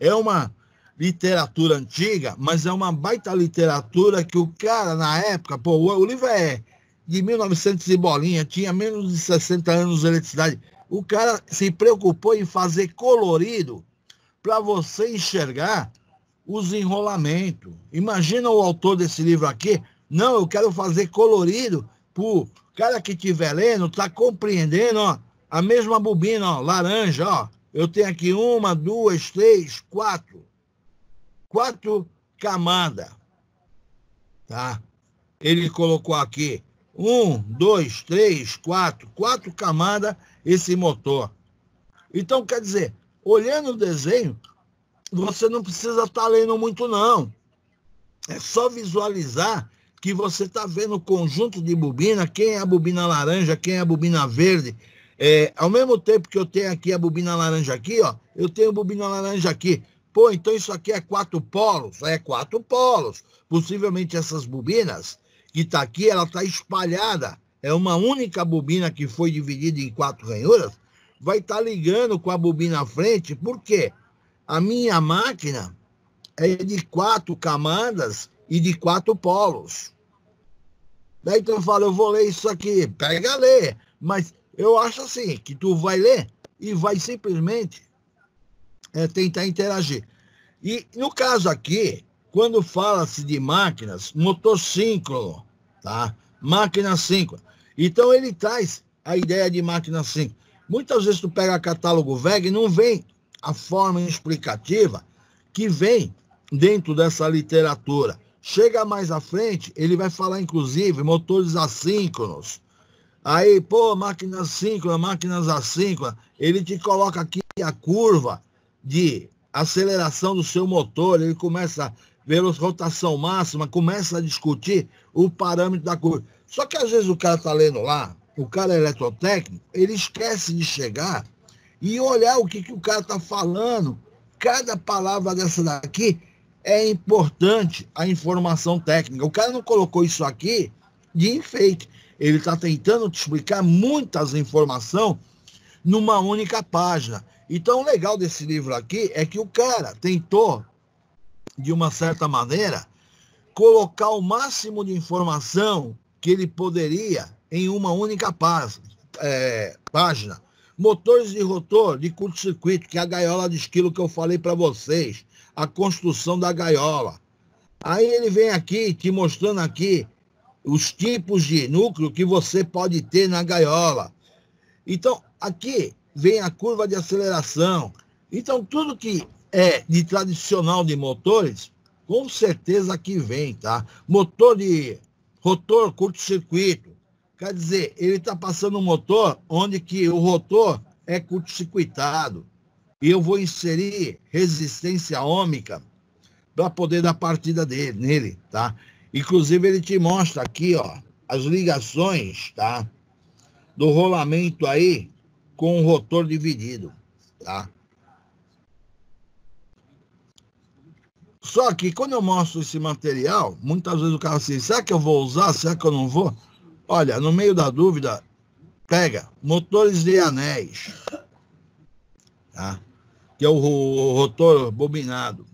é uma literatura antiga, mas é uma baita literatura que o cara, na época, o livro é de 1900 e bolinha, tinha menos de 60 anos de eletricidade. O cara se preocupou em fazer colorido para você enxergar os enrolamentos. Imagina o autor desse livro aqui. Não, eu quero fazer colorido para o cara que estiver lendo, tá compreendendo, a mesma bobina, laranja, Eu tenho aqui 1, 2, 3, 4. 4 camadas, tá? Ele colocou aqui 1, 2, 3, 4. 4 camadas esse motor. Então, quer dizer, olhando o desenho, você não precisa estar lendo muito, não. É só visualizar que você está vendo o conjunto de bobina, quem é a bobina laranja, quem é a bobina verde. Ao mesmo tempo que eu tenho aqui a bobina laranja aqui, eu tenho a bobina laranja aqui. Pô, então isso aqui é 4 polos? É 4 polos. Possivelmente essas bobinas que está aqui, ela está espalhada. É uma única bobina que foi dividida em 4 ranhuras, vai estar ligando com a bobina à frente, porque a minha máquina é de 4 camadas e de 4 polos. Daí então eu falo, eu vou ler isso aqui, pega a ler, mas eu acho assim, que tu vai ler e vai simplesmente tentar interagir. E no caso aqui, quando fala-se de máquinas, motor síncrono, tá? Máquina síncrona. Então ele traz a ideia de máquina síncrona. Muitas vezes tu pega catálogo VEG e não vem a forma explicativa que vem dentro dessa literatura. Chega mais à frente, ele vai falar, inclusive, motores assíncronos. Aí, máquinas síncronas, máquinas assíncronas, ele te coloca aqui a curva de aceleração do seu motor, ele começa a ver a rotação máxima, começa a discutir o parâmetro da curva. Só que às vezes o cara está lendo lá, o cara é eletrotécnico, ele esquece de chegar e olhar o que o cara está falando. Cada palavra dessa daqui é importante, a informação técnica. O cara não colocou isso aqui de enfeite. Ele está tentando te explicar muitas informações numa única página. Então, o legal desse livro aqui é que o cara tentou, de uma certa maneira, colocar o máximo de informação que ele poderia em uma única página. Motores de rotor de curto-circuito, que é a gaiola de esquilo que eu falei para vocês. A construção da gaiola. Aí ele vem aqui, te mostrando aqui os tipos de núcleo que você pode ter na gaiola. Então, aqui vem a curva de aceleração. Então, tudo que é de tradicional de motores, com certeza aqui vem, tá? Motor de rotor curto-circuito. Quer dizer, ele está passando um motor onde que o rotor é curto-circuitado. E eu vou inserir resistência ômica para poder dar partida nele, tá? Inclusive, ele te mostra aqui, as ligações, tá? Do rolamento aí com o rotor dividido, tá? Só que quando eu mostro esse material, muitas vezes o cara assim, será que eu vou usar? Será que eu não vou? Olha, no meio da dúvida, pega motores de anéis, tá? Que é o rotor bobinado.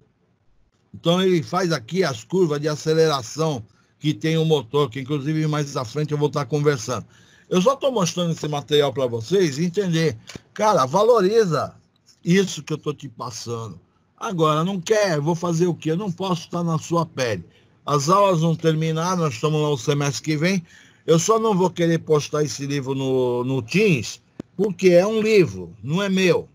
Então ele faz aqui as curvas de aceleração que tem o motor, que inclusive mais à frente eu vou estar conversando. Eu só estou mostrando esse material para vocês entender. Cara, valoriza isso que eu estou te passando. Agora, não quer, vou fazer o quê? Eu não posso estar na sua pele. As aulas vão terminar, nós estamos lá o semestre que vem. Eu só não vou querer postar esse livro no Teams, porque é um livro, não é meu.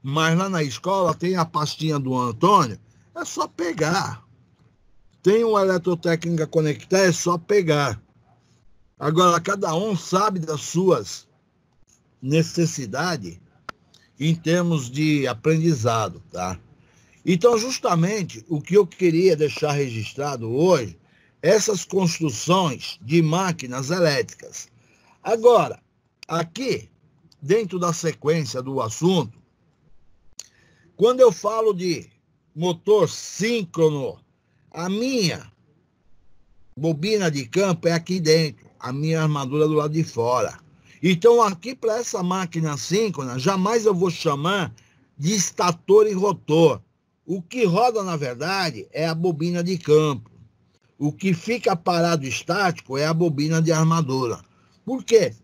Mas lá na escola tem a pastinha do Antônio, é só pegar. Tem uma eletrotécnica conectada, é só pegar. Agora, cada um sabe das suas necessidades em termos de aprendizado, tá? Então, justamente, o que eu queria deixar registrado hoje, essas construções de máquinas elétricas. Agora, aqui, dentro da sequência do assunto, quando eu falo de motor síncrono, a minha bobina de campo é aqui dentro, a minha armadura do lado de fora. Então, aqui para essa máquina síncrona, jamais eu vou chamar de estator e rotor. O que roda, na verdade, é a bobina de campo. O que fica parado estático é a bobina de armadura. Por quê?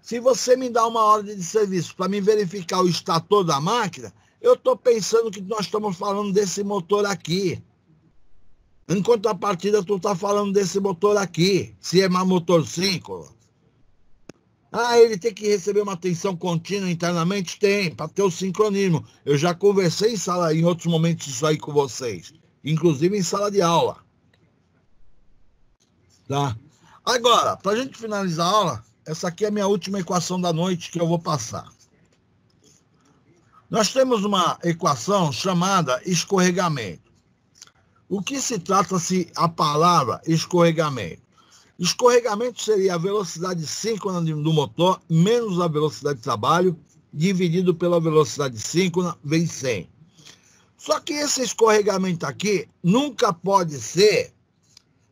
Se você me dá uma ordem de serviço para me verificar o estator da máquina, eu estou pensando que nós estamos falando desse motor aqui. Em contrapartida, tu está falando desse motor aqui, se é mais motor síncrono. Ah, ele tem que receber uma tensão contínua internamente? Tem, para ter o sincronismo. Eu já conversei em outros momentos isso aí com vocês, inclusive em sala de aula. Tá? Agora, para a gente finalizar a aula, essa aqui é a minha última equação da noite que eu vou passar. Nós temos uma equação chamada escorregamento. O que se trata-se a palavra escorregamento? Escorregamento seria a velocidade síncrona do motor menos a velocidade de trabalho, dividido pela velocidade síncrona, vezes 100. Só que esse escorregamento aqui nunca pode ser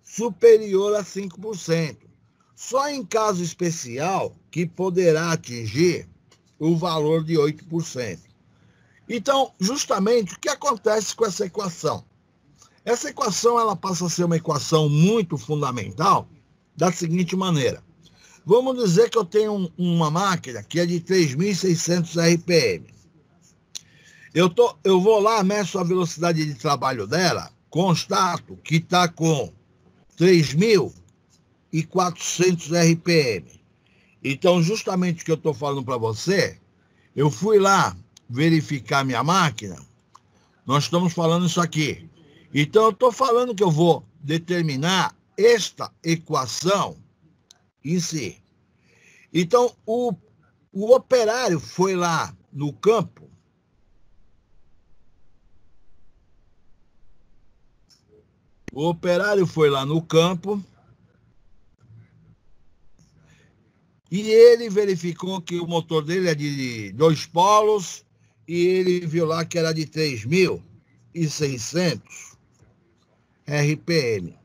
superior a 5%. Só em caso especial que poderá atingir o valor de 8%. Então, justamente, o que acontece com essa equação? Essa equação ela passa a ser uma equação muito fundamental da seguinte maneira. Vamos dizer que eu tenho uma máquina que é de 3.600 RPM. Eu vou lá, meço a velocidade de trabalho dela, constato que está com 3.400 RPM. Então, justamente o que eu estou falando para você, eu fui lá verificar minha máquina, nós estamos falando isso aqui. Então, eu estou falando que eu vou determinar esta equação em si. Então, o operário foi lá no campo, e ele verificou que o motor dele é de 2 polos e ele viu lá que era de 3.600 RPM,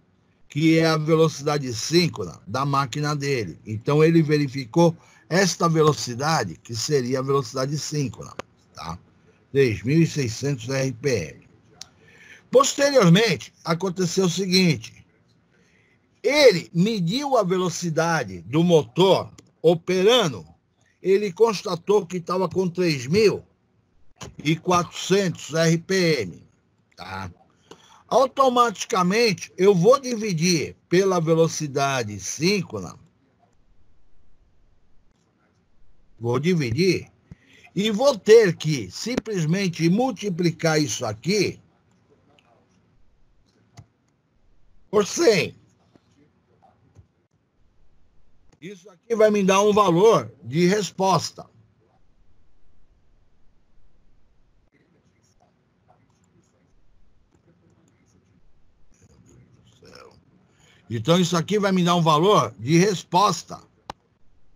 que é a velocidade síncrona da máquina dele. Então, ele verificou esta velocidade, que seria a velocidade síncrona, tá? 3.600 RPM. Posteriormente, aconteceu o seguinte. Ele mediu a velocidade do motor operando, ele constatou que estava com 3.400 RPM, tá? Automaticamente, eu vou dividir pela velocidade síncrona, e vou ter que simplesmente multiplicar isso aqui por 100. Isso aqui vai me dar um valor de resposta. Então, isso aqui vai me dar um valor de resposta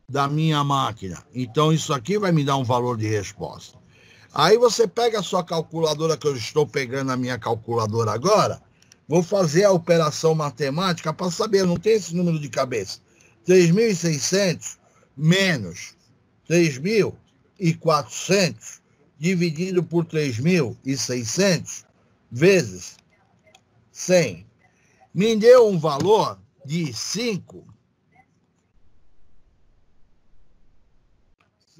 da minha máquina. Então, isso aqui vai me dar um valor de resposta. Aí você pega a sua calculadora, que eu estou pegando a minha calculadora agora, vou fazer a operação matemática para saber, eu não tenho esse número de cabeça. 3.600 menos 3.400 dividido por 3.600 vezes 100. Me deu um valor de 5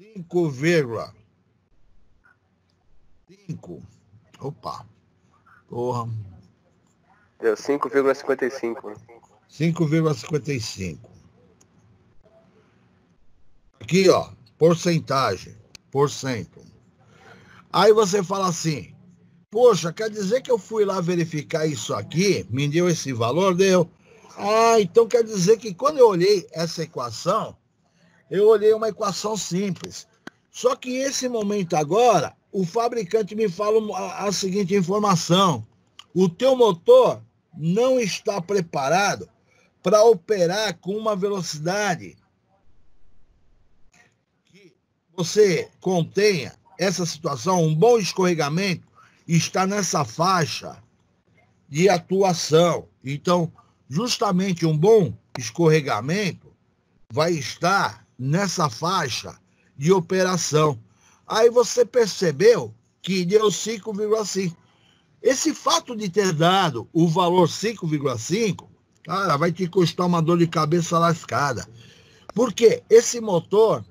5,5. Opa. Porra. Deu 5,55. 5,55. Aqui, ó, porcentagem, porcento. Aí você fala assim, poxa, quer dizer que eu fui lá verificar isso aqui, me deu esse valor, deu. Ah, então quer dizer que quando eu olhei essa equação, eu olhei uma equação simples. Só que nesse momento agora, o fabricante me fala a seguinte informação. O teu motor não está preparado para operar com uma velocidade que você contenha essa situação. Um bom escorregamento está nessa faixa de atuação. Então, justamente um bom escorregamento vai estar nessa faixa de operação. Aí você percebeu que deu 5,5. Esse fato de ter dado o valor 5,5, cara, vai te custar uma dor de cabeça lascada. Porque esse motor,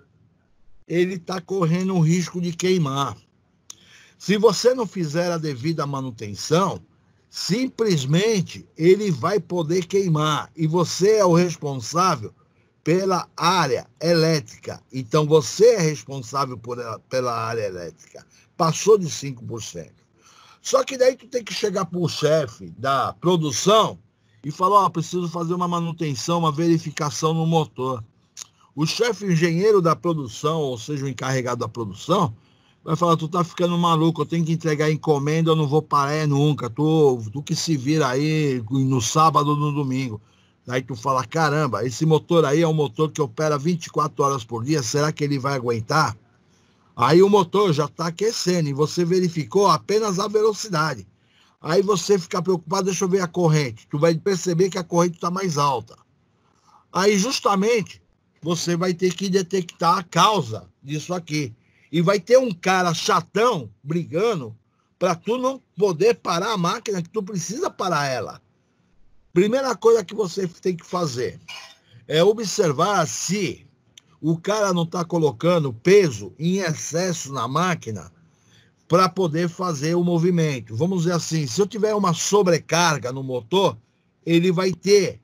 ele está correndo o risco de queimar. Se você não fizer a devida manutenção, simplesmente ele vai poder queimar. E você é o responsável pela área elétrica. Então, você é responsável pela área elétrica. Passou de 5%. Só que daí tu tem que chegar para o chefe da produção e falar, preciso fazer uma manutenção, uma verificação no motor. O chefe engenheiro da produção, ou seja, o encarregado da produção, vai falar, tu tá ficando maluco, eu tenho que entregar encomenda, eu não vou parar nunca, tu que se vira aí no sábado ou no domingo. Aí tu fala, caramba, esse motor aí é um motor que opera 24 horas por dia, será que ele vai aguentar? Aí o motor já está aquecendo e você verificou apenas a velocidade. Aí você fica preocupado, deixa eu ver a corrente. Tu vai perceber que a corrente está mais alta. Aí justamente você vai ter que detectar a causa disso aqui. E vai ter um cara chatão brigando para tu não poder parar a máquina, que tu precisa parar ela. Primeira coisa que você tem que fazer é observar se o cara não está colocando peso em excesso na máquina para poder fazer o movimento. Vamos dizer assim, se eu tiver uma sobrecarga no motor, ele vai ter,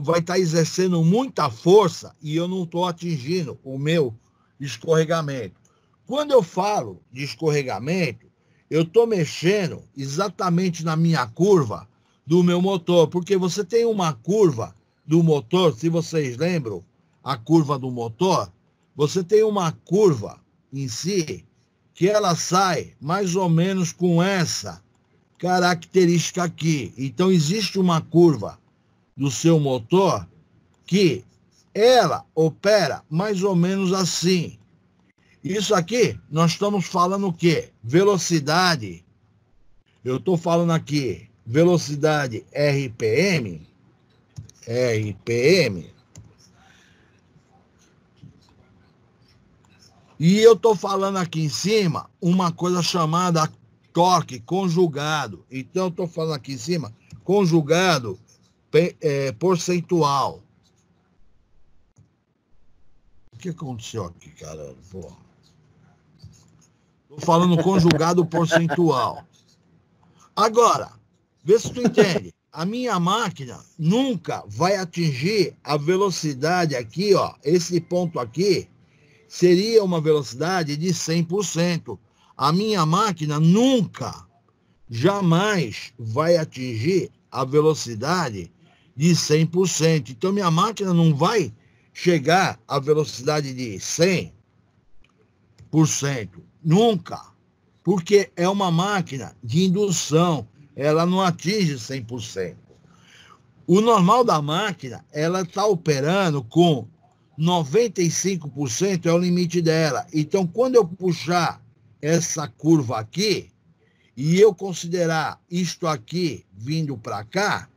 vai estar exercendo muita força e eu não estou atingindo o meu escorregamento. Quando eu falo de escorregamento, eu estou mexendo exatamente na minha curva do meu motor, porque você tem uma curva do motor, se vocês lembram, a curva do motor, você tem uma curva em si que ela sai mais ou menos com essa característica aqui. Então, existe uma curva do seu motor que ela opera mais ou menos assim. Isso aqui, nós estamos falando o quê? Velocidade. Eu estou falando aqui, velocidade RPM. E eu estou falando aqui em cima uma coisa chamada torque conjugado. Então, eu estou falando aqui em cima conjugado percentual. O que aconteceu aqui, caramba? Estou falando conjugado percentual. Agora, vê se tu entende. A minha máquina nunca vai atingir a velocidade aqui, ó. Esse ponto aqui seria uma velocidade de 100%. A minha máquina nunca, jamais vai atingir a velocidade de 100%. Então, minha máquina não vai chegar à velocidade de 100%. Nunca. Porque é uma máquina de indução. Ela não atinge 100%. O normal da máquina, ela está operando com 95% é o limite dela. Então, quando eu puxar essa curva aqui e eu considerar isto aqui vindo para cá,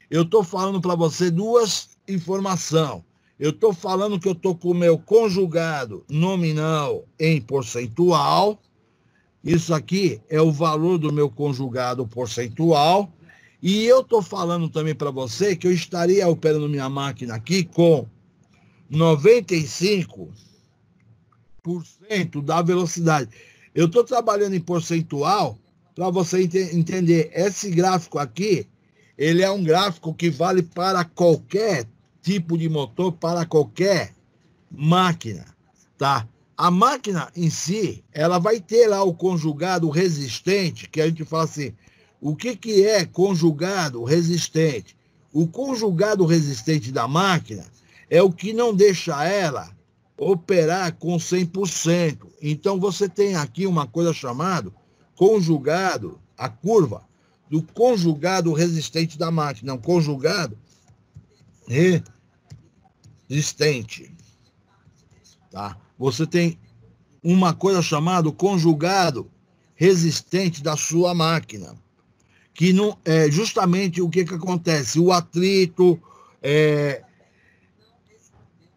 eu estou falando para você duas informações. Eu estou falando que eu estou com o meu conjugado nominal em percentual. Isso aqui é o valor do meu conjugado percentual. E eu estou falando também para você que eu estaria operando minha máquina aqui com 95% da velocidade. Eu estou trabalhando em percentual para você entender. Esse gráfico aqui, ele é um gráfico que vale para qualquer tipo de motor, para qualquer máquina, tá? A máquina em si, ela vai ter lá o conjugado resistente, que a gente fala assim, o que é conjugado resistente? O conjugado resistente da máquina é o que não deixa ela operar com 100%. Então, você tem aqui uma coisa chamada conjugado, a curva do conjugado resistente da máquina, um conjugado resistente. Tá? Você tem uma coisa chamada conjugado resistente da sua máquina, que não é justamente o que acontece, o atrito,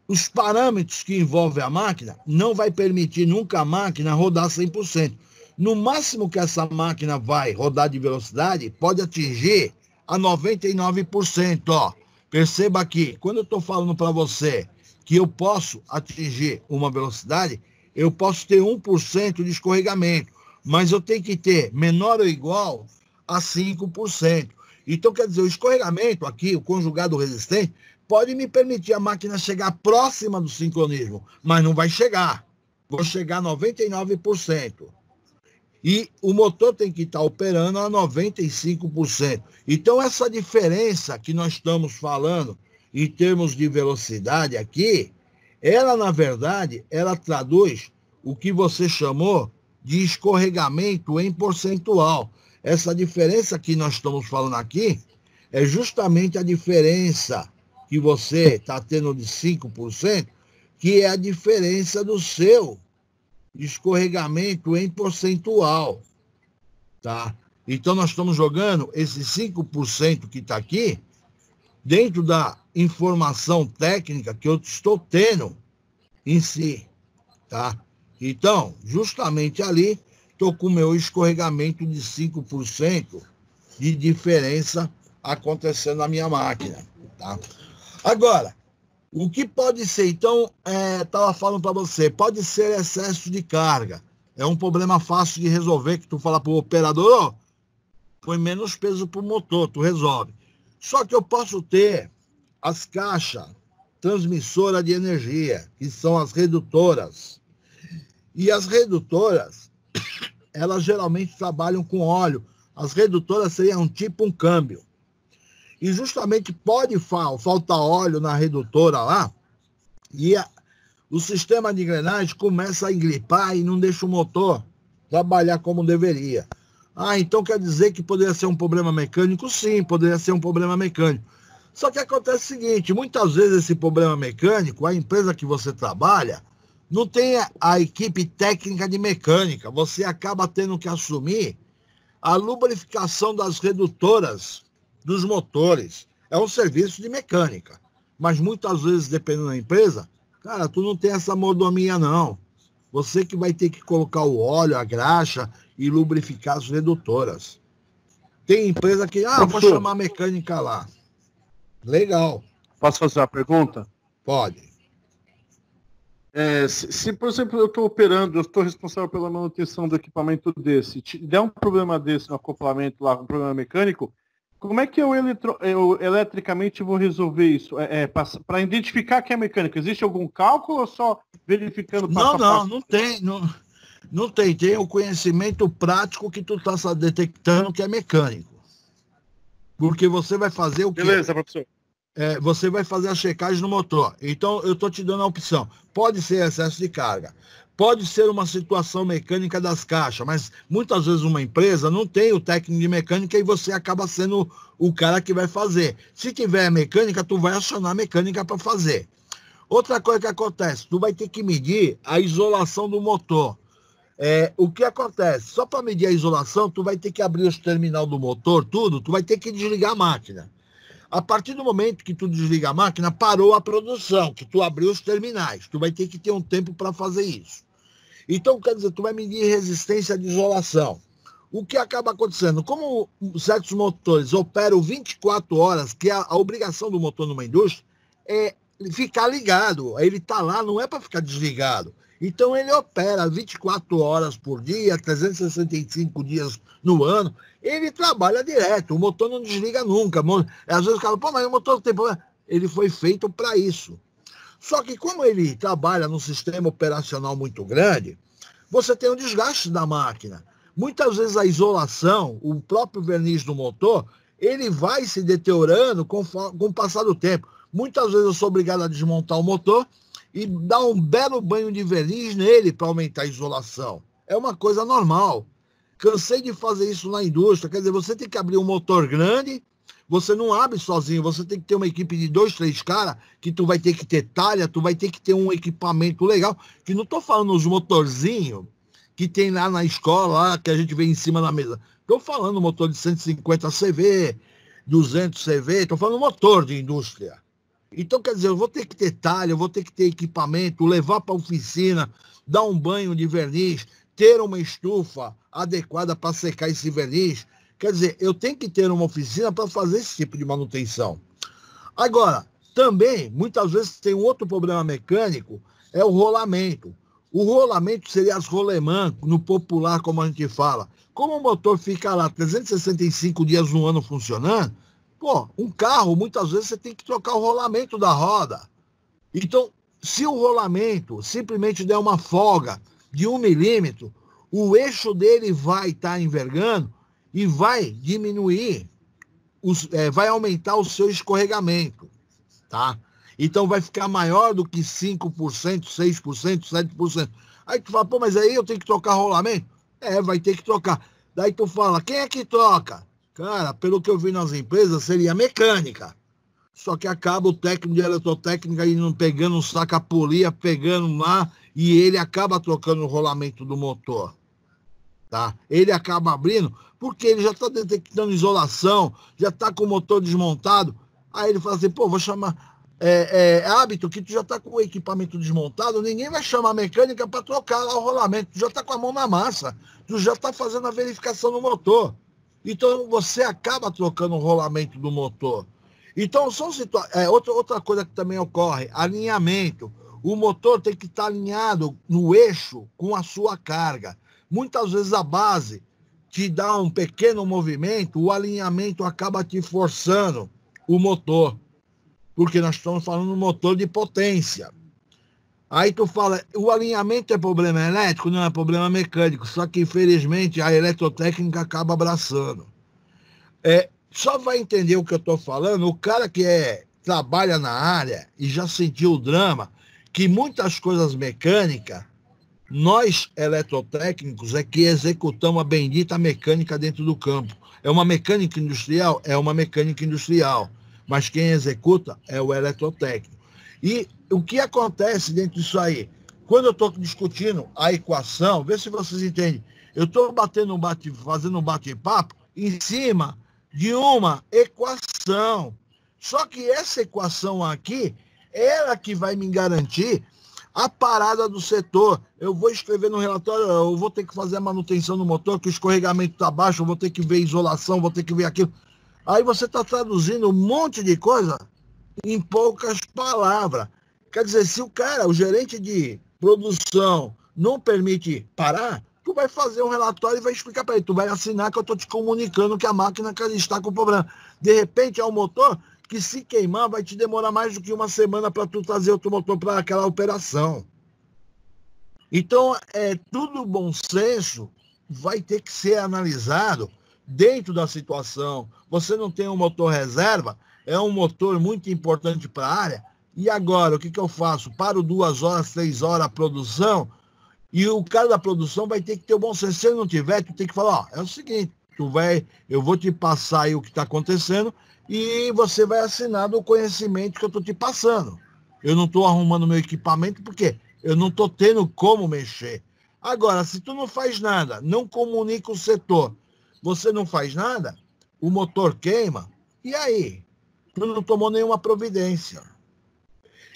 os parâmetros que envolvem a máquina não vai permitir nunca a máquina rodar 100%. No máximo que essa máquina vai rodar de velocidade, pode atingir a 99%. Ó. Perceba aqui, quando eu estou falando para você que eu posso atingir uma velocidade, eu posso ter 1% de escorregamento, mas eu tenho que ter menor ou igual a 5%. Então, quer dizer, o escorregamento aqui, o conjugado resistente, pode me permitir a máquina chegar próxima do sincronismo, mas não vai chegar. Vou chegar a 99%. E o motor tem que estar operando a 95%. Então, essa diferença que nós estamos falando em termos de velocidade aqui, ela, na verdade, ela traduz o que você chamou de escorregamento em percentual. Essa diferença que nós estamos falando aqui é justamente a diferença que você está tendo de 5%, que é a diferença do seu escorregamento em percentual, tá? Então, nós estamos jogando esse 5% que está aqui dentro da informação técnica que eu estou tendo em si, tá? Então, justamente ali, estou com o meu escorregamento de 5% de diferença acontecendo na minha máquina, tá? Agora, o que pode ser, então, estava falando para você, pode ser excesso de carga. É um problema fácil de resolver, que tu fala para o operador, oh, põe menos peso para o motor, tu resolve. Só que eu posso ter as caixas transmissoras de energia, que são as redutoras. E as redutoras, elas geralmente trabalham com óleo. As redutoras seriam tipo um câmbio. E justamente pode faltar óleo na redutora lá, e o sistema de engrenagem começa a engripar e não deixa o motor trabalhar como deveria. Ah, então quer dizer que poderia ser um problema mecânico? Sim, poderia ser um problema mecânico. Só que acontece o seguinte, muitas vezes esse problema mecânico, a empresa que você trabalha, não tem a equipe técnica de mecânica. Você acaba tendo que assumir a lubrificação das redutoras dos motores. É um serviço de mecânica. Mas muitas vezes, dependendo da empresa, cara, tu não tem essa mordomia, não. Você que vai ter que colocar o óleo, a graxa e lubrificar as redutoras. Tem empresa que, vou chamar a mecânica lá. Legal. Posso fazer uma pergunta? Pode. Se, por exemplo, eu estou operando, eu estou responsável pela manutenção do equipamento desse, der um problema desse no acoplamento lá, um problema mecânico, como é que eu eletricamente vou resolver isso? Para identificar que é mecânico, existe algum cálculo ou só verificando passo a passo? Não tem. Não tem. Tem o conhecimento prático que tu está detectando que é mecânico. Porque você vai fazer o quê? Beleza, professor. Você vai fazer a checagem no motor. Então, eu estou te dando a opção. Pode ser excesso de carga. Pode ser uma situação mecânica das caixas, mas muitas vezes uma empresa não tem o técnico de mecânica e você acaba sendo o cara que vai fazer. Se tiver mecânica, tu vai acionar a mecânica para fazer. Outra coisa que acontece, tu vai ter que medir a isolação do motor. O que acontece? Só para medir a isolação, tu vai ter que abrir os terminais do motor, tudo, tu vai ter que desligar a máquina. A partir do momento que tu desliga a máquina, parou a produção, que tu abriu os terminais. Tu vai ter que ter um tempo para fazer isso. Então, quer dizer, tu vai medir resistência de isolação. O que acaba acontecendo? Como certos motores operam 24 horas, que a obrigação do motor numa indústria é ficar ligado. Ele está lá, não é para ficar desligado. Então ele opera 24 horas por dia, 365 dias no ano. Ele trabalha direto, o motor não desliga nunca. Às vezes o cara, pô, mas o motor não tem problema. Ele foi feito para isso. Só que como ele trabalha num sistema operacional muito grande, você tem o desgaste da máquina. Muitas vezes a isolação, o próprio verniz do motor, ele vai se deteriorando com o passar do tempo. Muitas vezes eu sou obrigado a desmontar o motor e dar um belo banho de verniz nele para aumentar a isolação. É uma coisa normal. Cansei de fazer isso na indústria. Quer dizer, você tem que abrir um motor grande, você não abre sozinho, você tem que ter uma equipe de 2, 3 caras, que tu vai ter que ter talha, tu vai ter que ter um equipamento legal, que não estou falando os motorzinhos que tem lá na escola, lá, que a gente vê em cima da mesa. Estou falando motor de 150 CV, 200 CV, estou falando motor de indústria. Então, quer dizer, eu vou ter que ter talha, eu vou ter que ter equipamento, levar para a oficina, dar um banho de verniz, ter uma estufa adequada para secar esse verniz. Quer dizer, eu tenho que ter uma oficina para fazer esse tipo de manutenção. Agora, também, muitas vezes tem um outro problema mecânico, é o rolamento. O rolamento seria as rolemãs, no popular, como a gente fala. Como o motor fica lá 365 dias no ano funcionando, pô, um carro, muitas vezes você tem que trocar o rolamento da roda. Então, se o rolamento simplesmente der uma folga de 1 milímetro, o eixo dele vai estar envergando e vai diminuir, vai aumentar o seu escorregamento, tá? Então vai ficar maior do que 5%, 6%, 7%. Aí tu fala, pô, mas aí eu tenho que trocar rolamento? Vai ter que trocar. Daí tu fala, quem é que troca? Cara, pelo que eu vi nas empresas, seria mecânica. Só que acaba o técnico de eletrotécnica indo pegando um saca-polia, pegando lá, e ele acaba trocando o rolamento do motor. Tá? Ele acaba abrindo, porque ele já está detectando isolação, já está com o motor desmontado. Aí ele fala assim, pô, vou chamar... É hábito que tu já está com o equipamento desmontado, ninguém vai chamar a mecânica para trocar lá o rolamento. Tu já está com a mão na massa, tu já está fazendo a verificação no motor. Então você acaba trocando o rolamento do motor. Então são situações. Outra coisa que também ocorre, alinhamento. O motor tem que estar alinhado no eixo com a sua carga. Muitas vezes a base te dá um pequeno movimento, o alinhamento acaba te forçando o motor. Porque nós estamos falando de motor de potência. Aí tu fala, o alinhamento é problema elétrico? Não, é problema mecânico. Só que, infelizmente, a eletrotécnica acaba abraçando. Só vai entender o que eu estou falando o cara que trabalha na área e já sentiu o drama, que muitas coisas mecânicas, nós, eletrotécnicos, é que executamos a bendita mecânica dentro do campo. É uma mecânica industrial? É uma mecânica industrial. Mas quem executa é o eletrotécnico. E o que acontece dentro disso aí? Quando eu estou discutindo a equação, vê se vocês entendem. Eu estou fazendo um bate-papo em cima de uma equação. Só que essa equação aqui, ela que vai me garantir a parada do setor. Eu vou escrever no relatório, eu vou ter que fazer a manutenção do motor, que o escorregamento está baixo, eu vou ter que ver isolação, vou ter que ver aquilo. Aí você está traduzindo um monte de coisa em poucas palavras. Quer dizer, se o gerente de produção não permite parar, tu vai fazer um relatório e vai explicar para ele. Tu vai assinar que eu estou te comunicando que a máquina está com problema. De repente é um motor que, se queimar, vai te demorar mais do que uma semana para tu trazer outro motor para aquela operação. Então, tudo bom senso vai ter que ser analisado dentro da situação. Você não tem um motor reserva, é um motor muito importante para a área, e agora, o que eu faço? Paro 2 horas, 3 horas a produção, e o cara da produção vai ter que ter o bom senso. Se ele não tiver, tu tem que falar, é o seguinte, eu vou te passar aí o que está acontecendo, e você vai assinar do conhecimento que eu estou te passando. Eu não estou arrumando meu equipamento, porque eu não estou tendo como mexer. Agora, se tu não faz nada, não comunica o setor, você não faz nada, o motor queima, e aí? Tu não tomou nenhuma providência.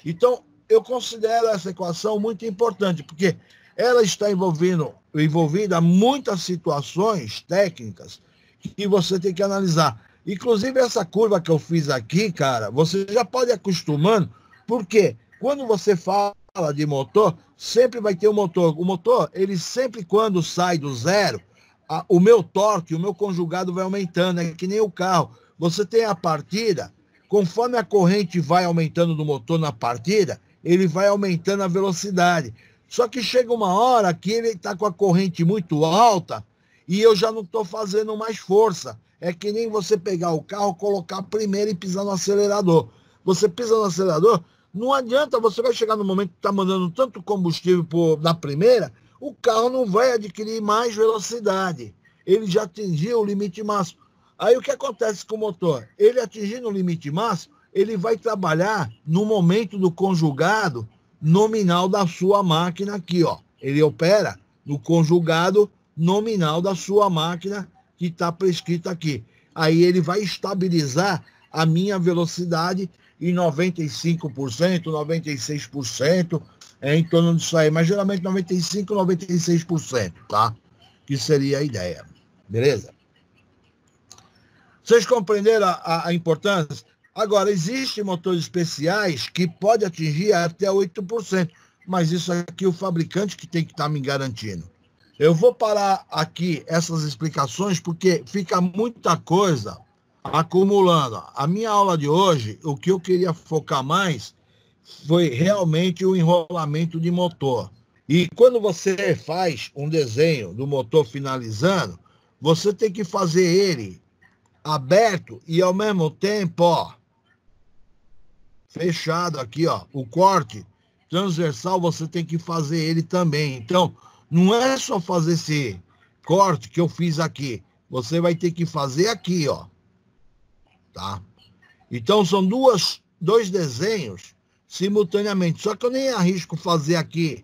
Então, eu considero essa equação muito importante, porque ela está envolvida muitas situações técnicas que você tem que analisar. Inclusive, essa curva que eu fiz aqui, cara, você já pode ir acostumando, porque quando você fala fala de motor, sempre vai ter um motor. O motor, ele sempre quando sai do zero, o meu torque, o meu conjugado vai aumentando, é que nem o carro. Você tem a partida, conforme a corrente vai aumentando do motor na partida, ele vai aumentando a velocidade. Só que chega uma hora que ele está com a corrente muito alta e eu já não estou fazendo mais força. É que nem você pegar o carro, colocar primeiro e pisar no acelerador. Você pisa no acelerador, não adianta, você vai chegar no momento que está mandando tanto combustível na primeira, o carro não vai adquirir mais velocidade. Ele já atingiu o limite máximo. Aí o que acontece com o motor? Ele atingindo o limite máximo, ele vai trabalhar no momento do conjugado nominal da sua máquina aqui, ó. Ele opera no conjugado nominal da sua máquina que está prescrito aqui. Aí ele vai estabilizar a minha velocidade em 95%, 96%, em torno disso aí, mas geralmente 95%, 96%, tá? Que seria a ideia, beleza? Vocês compreenderam a importância? Agora, existem motores especiais que pode atingir até 8%, mas isso aqui o fabricante que tem que estar me garantindo. Eu vou parar aqui essas explicações porque fica muita coisa acumulando. A minha aula de hoje, o que eu queria focar mais foi realmente o enrolamento de motor. E quando você faz um desenho do motor finalizando, você tem que fazer ele aberto e ao mesmo tempo, ó, fechado aqui, ó, o corte transversal você tem que fazer ele também. Então, não é só fazer esse corte que eu fiz aqui, você vai ter que fazer aqui, ó, tá? Então, são dois desenhos simultaneamente, só que eu nem arrisco fazer aqui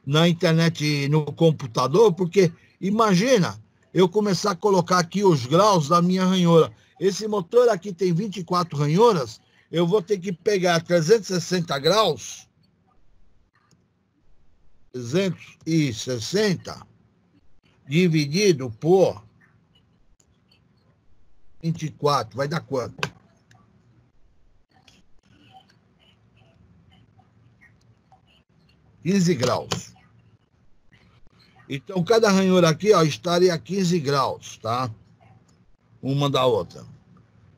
na internet, no computador, porque imagina eu começar a colocar aqui os graus da minha ranhura. Esse motor aqui tem 24 ranhuras, eu vou ter que pegar 360 graus, 360, dividido por 24, vai dar quanto? (15 graus). Então, cada ranhura aqui, ó, estaria a 15 graus, tá? Uma da outra.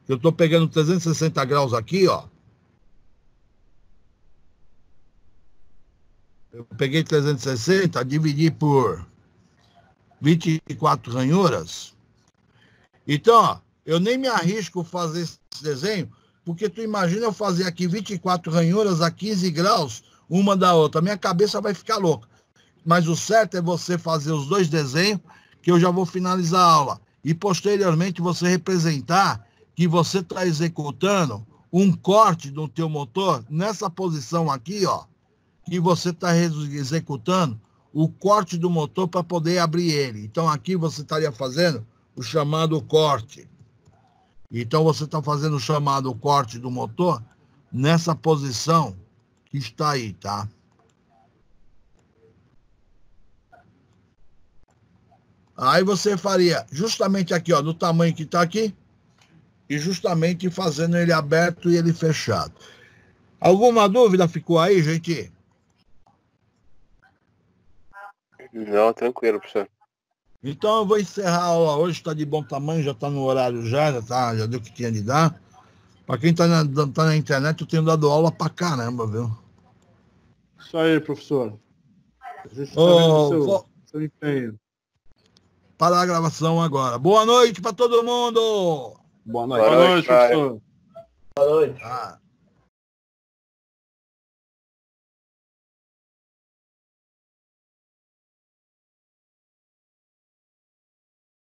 Eu estou pegando 360 graus aqui, ó. Eu peguei 360, dividi por 24 ranhuras. Então, ó, eu nem me arrisco a fazer esse desenho, porque tu imagina eu fazer aqui 24 ranhuras a 15 graus, uma da outra. Minha cabeça vai ficar louca. Mas o certo é você fazer os dois desenhos, que eu já vou finalizar a aula. E, posteriormente, você representar que você está executando um corte do teu motor nessa posição aqui, ó, que você está executando o corte do motor para poder abrir ele. Então, aqui você estaria fazendo o chamado corte. Então, você está fazendo o chamado corte do motor nessa posição que está aí, tá? Aí você faria justamente aqui, ó, no tamanho que está aqui, e justamente fazendo ele aberto e ele fechado. Alguma dúvida ficou aí, gente? Não, tranquilo, professor. Então eu vou encerrar a aula hoje, está de bom tamanho, já está no horário já deu o que tinha de dar. Para quem está na internet, eu tenho dado aula pra caramba, viu? Isso aí, professor. A gente está vendo seu empenho. Parar a gravação agora. Boa noite para todo mundo! Boa noite, professor. Boa noite. Ah.